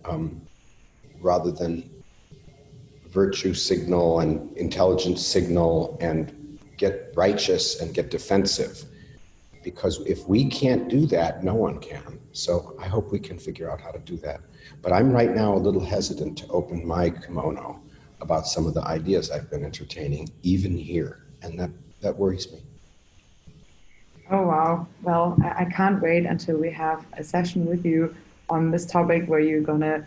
virtue signal and intelligence signal and get righteous and get defensive. Because if we can't do that, no one can. So I hope we can figure out how to do that. But I'm right now a little hesitant to open my kimono about some of the ideas I've been entertaining, even here. And that worries me. Oh, wow. Well, I can't wait until we have a session with you on this topic where you're going to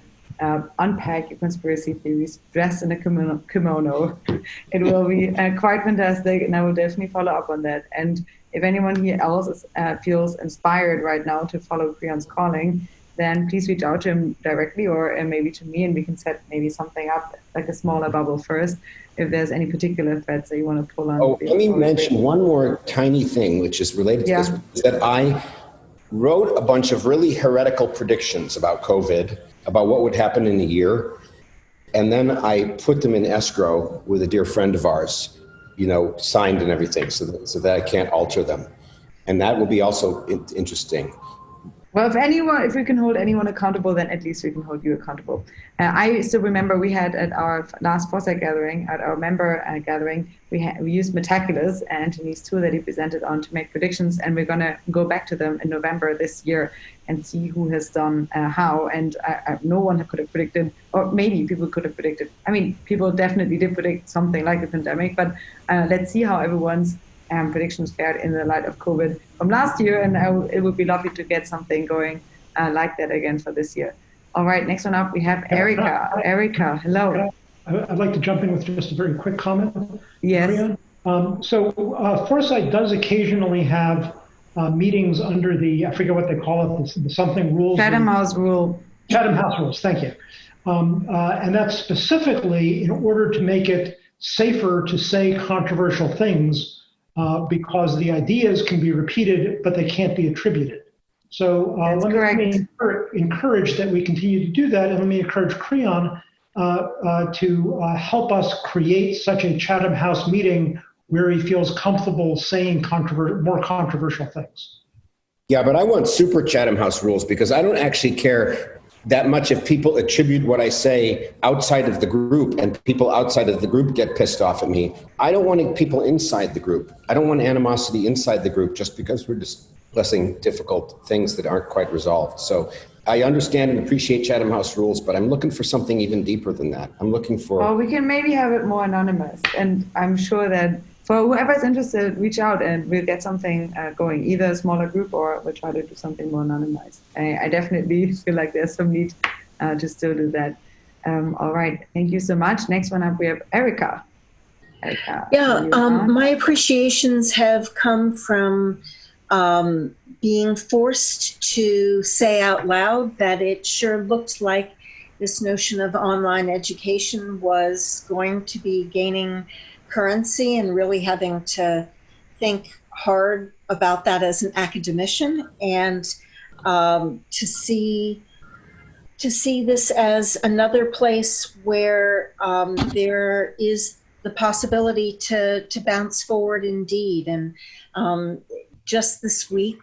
unpack your conspiracy theories dressed in a kimono. It will be quite fantastic, and I will definitely follow up on that. And if anyone here else feels inspired right now to follow Creon's calling, then please reach out to him directly or maybe to me, and we can set maybe something up, like a smaller bubble first, if there's any particular threads that you want to pull on. Oh, let me mention one more tiny thing, which is related to this, is that I wrote a bunch of really heretical predictions about COVID, about what would happen in a year. And then I put them in escrow with a dear friend of ours, signed and everything, so that I can't alter them. And that will be also interesting. Well, if we can hold anyone accountable, then at least we can hold you accountable. I still remember we had at our last Foresight gathering, at our member gathering, we used Metaculus, Anthony's tool that he presented on, to make predictions, and we're going to go back to them in November this year and see who has done how. And no one could have predicted, or maybe people could have predicted. I mean, people definitely did predict something like a pandemic, but let's see how everyone's predictions fared in the light of COVID from last year, and it would be lovely to get something going like that again for this year. All right, next one up, we have Erica. Erica, hello. I'd like to jump in with just a very quick comment. Yes. Foresight does occasionally have meetings under the, I forget what they call it, the something rules. Chatham House rule. Chatham House rules, thank you. And that's specifically in order to make it safer to say controversial things, because the ideas can be repeated, but they can't be attributed. So let me encourage that we continue to do that, and let me encourage Creon to help us create such a Chatham House meeting where he feels comfortable saying more controversial things. Yeah, but I want super Chatham House rules, because I don't actually care that much if people attribute what I say outside of the group and people outside of the group get pissed off at me. I don't want people inside the group. I don't want animosity inside the group just because we're discussing difficult things that aren't quite resolved. So I understand and appreciate Chatham House rules, but I'm looking for something even deeper than that. I'm looking for... Well, we can maybe have it more anonymous, and I'm sure that for whoever's interested, reach out and we'll get something going, either a smaller group or we'll try to do something more anonymized. I definitely feel like there's some need to still do that. All right, thank you so much. Next one up, we have Erica. Erica. Yeah, my appreciations have come from being forced to say out loud that it sure looked like this notion of online education was going to be gaining currency, and really having to think hard about that as an academician, and to see this as another place where there is the possibility to bounce forward indeed. And just this week,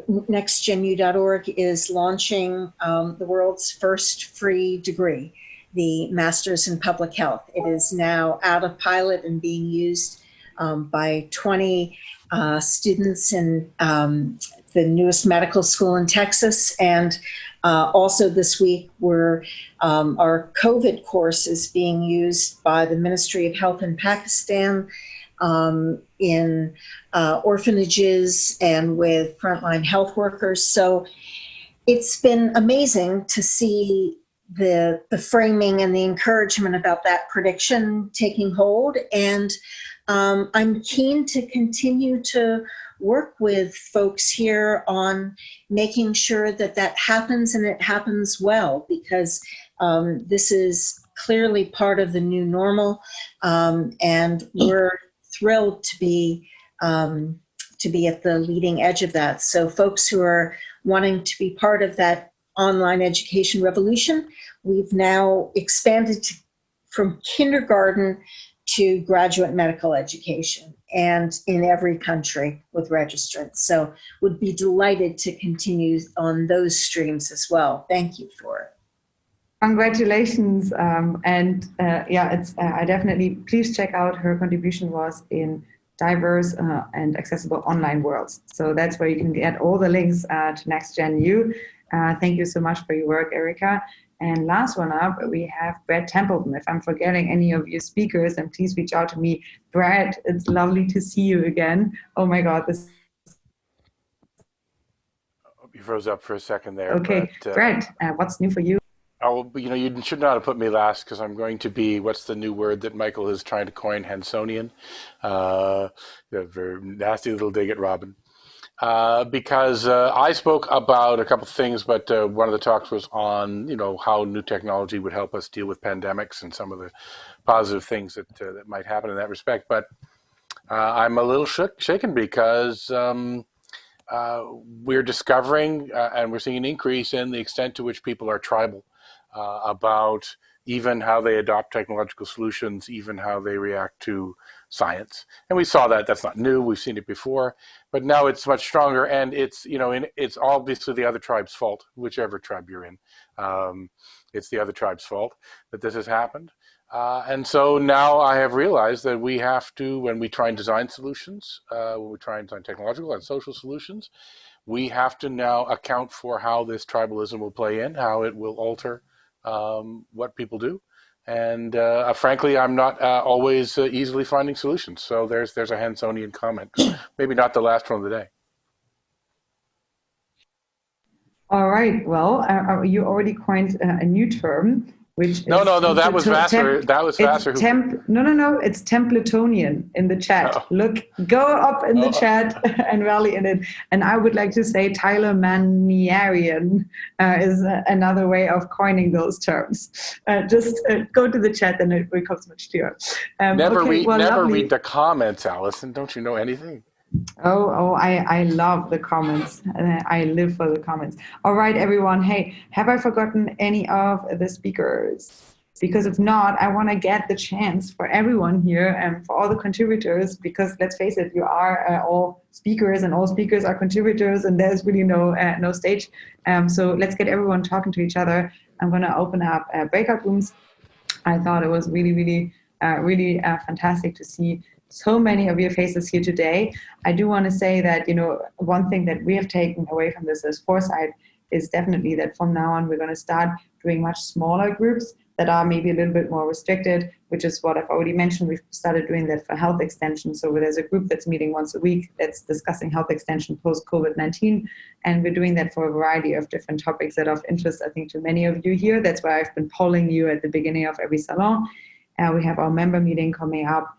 nextgenu.org is launching the world's first free degree, the Master's in Public Health. It is now out of pilot and being used by 20 students in the newest medical school in Texas. And also this week, our COVID course is being used by the Ministry of Health in Pakistan, in orphanages and with frontline health workers. So it's been amazing to see the framing and the encouragement about that prediction taking hold. And I'm keen to continue to work with folks here on making sure that that happens and it happens well, because this is clearly part of the new normal, and we're thrilled to be at the leading edge of that. So folks who are wanting to be part of that online education revolution, we've now expanded from kindergarten to graduate medical education, and in every country with registrants. So would be delighted to continue on those streams as well. Thank you for it. Congratulations. I definitely, please check out her contribution was in diverse and accessible online worlds. So that's where you can get all the links to NextGenU. Thank you so much for your work, Erica. And last one up, we have Brad Templeton. If I'm forgetting any of your speakers, then please reach out to me. Brad, it's lovely to see you again. Oh my God, this. You froze up for a second there. Okay, but, Brad, what's new for you? Oh, you should not have put me last, because I'm going to be, what's the new word that Michael is trying to coin, Hansonian? A very nasty little dig at Robin. Because I spoke about a couple of things, but one of the talks was on, how new technology would help us deal with pandemics and some of the positive things that might happen in that respect. But I'm a little shaken because we're discovering and we're seeing an increase in the extent to which people are tribal about even how they adopt technological solutions, even how they react to science. And we saw that. That's not new. We've seen it before, but now it's much stronger. And it's, it's obviously the other tribe's fault, whichever tribe you're in. It's the other tribe's fault that this has happened. And so now I have realized that we have to, when we try and design solutions, when we try and design technological and social solutions, we have to now account for how this tribalism will play in, how it will alter what people do. And frankly, I'm not always easily finding solutions. So there's a Hansonian comment, maybe not the last one of the day. All right. Well, you already coined a new term, which no, that was Vassar. That was Vassar. No. It's Templetonian in the chat. Oh. Look, go up in the chat and rally in it. And I would like to say Tylermaniarian is another way of coining those terms. Just go to the chat and it becomes much clearer. Never read the comments, Alison. Don't you know anything? I love the comments. I live for the comments. All right, everyone. Hey, have I forgotten any of the speakers? Because if not, I want to get the chance for everyone here and for all the contributors, because let's face it, you are all speakers and all speakers are contributors and there's really no stage. So let's get everyone talking to each other. I'm going to open up breakout rooms. I thought it was really fantastic to see so many of your faces here today. I do want to say that, one thing that we have taken away from this as Foresight is definitely that from now on, we're going to start doing much smaller groups that are maybe a little bit more restricted, which is what I've already mentioned. We've started doing that for health extension. So there's a group that's meeting once a week that's discussing health extension post-COVID-19. And we're doing that for a variety of different topics that are of interest, I think, to many of you here. That's why I've been polling you at the beginning of every salon. We have our member meeting coming up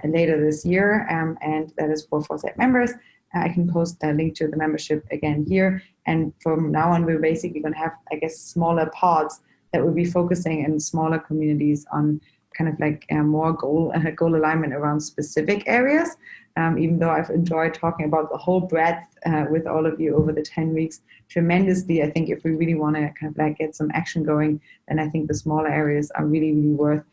later this year, and that is for Foresight members. I can post a link to the membership again here. And from now on, we're basically going to have, smaller pods that will be focusing in smaller communities on kind of like more goal alignment around specific areas. Even though I've enjoyed talking about the whole breadth with all of you over the 10 weeks tremendously, I think if we really want to kind of like get some action going, then I think the smaller areas are really worth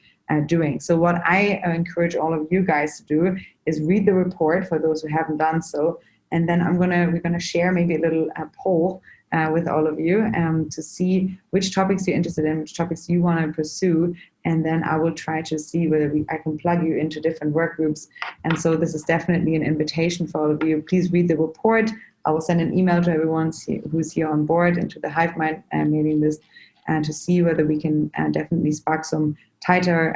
doing. So what I encourage all of you guys to do is read the report for those who haven't done so. And then we're gonna share maybe a little poll with all of you to see which topics you're interested in, which topics you want to pursue, and then I will try to see whether I can plug you into different work groups. And so this is definitely an invitation for all of you. Please read the report. I will send an email to everyone who's here on board and to the HiveMind mailing list, and to see whether we can definitely spark some tighter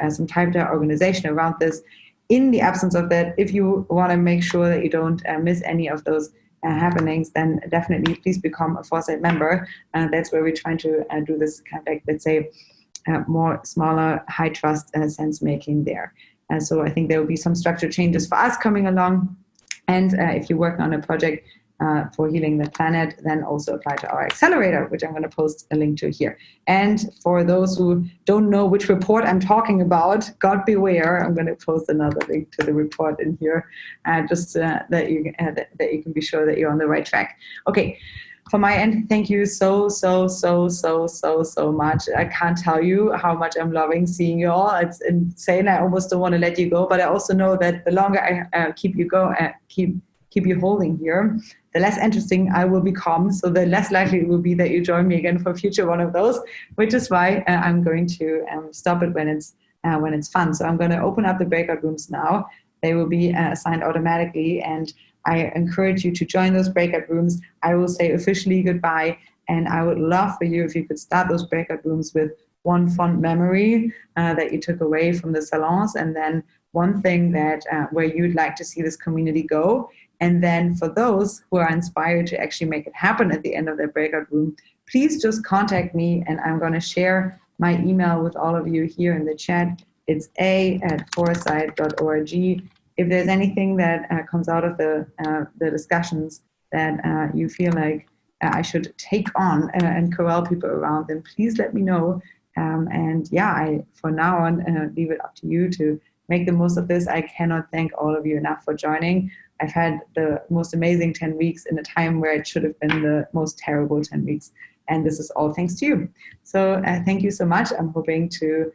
organization around this. In the absence of that, if you want to make sure that you don't miss any of those happenings, then definitely please become a Foresight member. That's where we're trying to do this kind of like, let's say, more smaller, high trust sense making there. So I think there will be some structural changes for us coming along. And if you're working on a project for healing the planet, then also apply to our accelerator, which I'm going to post a link to here. And for those who don't know which report I'm talking about, God beware, I'm going to post another link to the report in here, just that you can be sure that you're on the right track. Okay. From my end, thank you so much. I can't tell you how much I'm loving seeing you all. It's insane. I almost don't want to let you go, but I also know that the longer I keep you holding here, the less interesting I will become. So the less likely it will be that you join me again for a future one of those, which is why I'm going to stop it when it's fun. So I'm going to open up the breakout rooms now. They will be assigned automatically, and I encourage you to join those breakout rooms. I will say officially goodbye, and I would love for you if you could start those breakout rooms with one fond memory that you took away from the salons, and then one thing that where you'd like to see this community go. And then for those who are inspired to actually make it happen at the end of their breakout room, please just contact me, and I'm going to share my email with all of you here in the chat. It's a@foresight.org. If there's anything that comes out of the discussions that you feel like I should take on and corral people around, then please let me know. And yeah, for now on, leave it up to you to make the most of this. I cannot thank all of you enough for joining. I've had the most amazing 10 weeks in a time where it should have been the most terrible 10 weeks. And this is all thanks to you. So thank you so much. I'm hoping to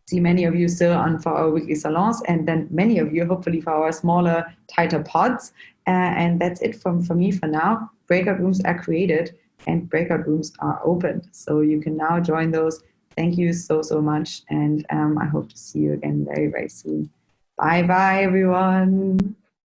see many of you still on for our weekly salons, and then many of you hopefully for our smaller, tighter pods. And that's it from me for now. Breakout rooms are created and breakout rooms are opened. So you can now join those. Thank you so much. And I hope to see you again very, very soon. Bye-bye, everyone.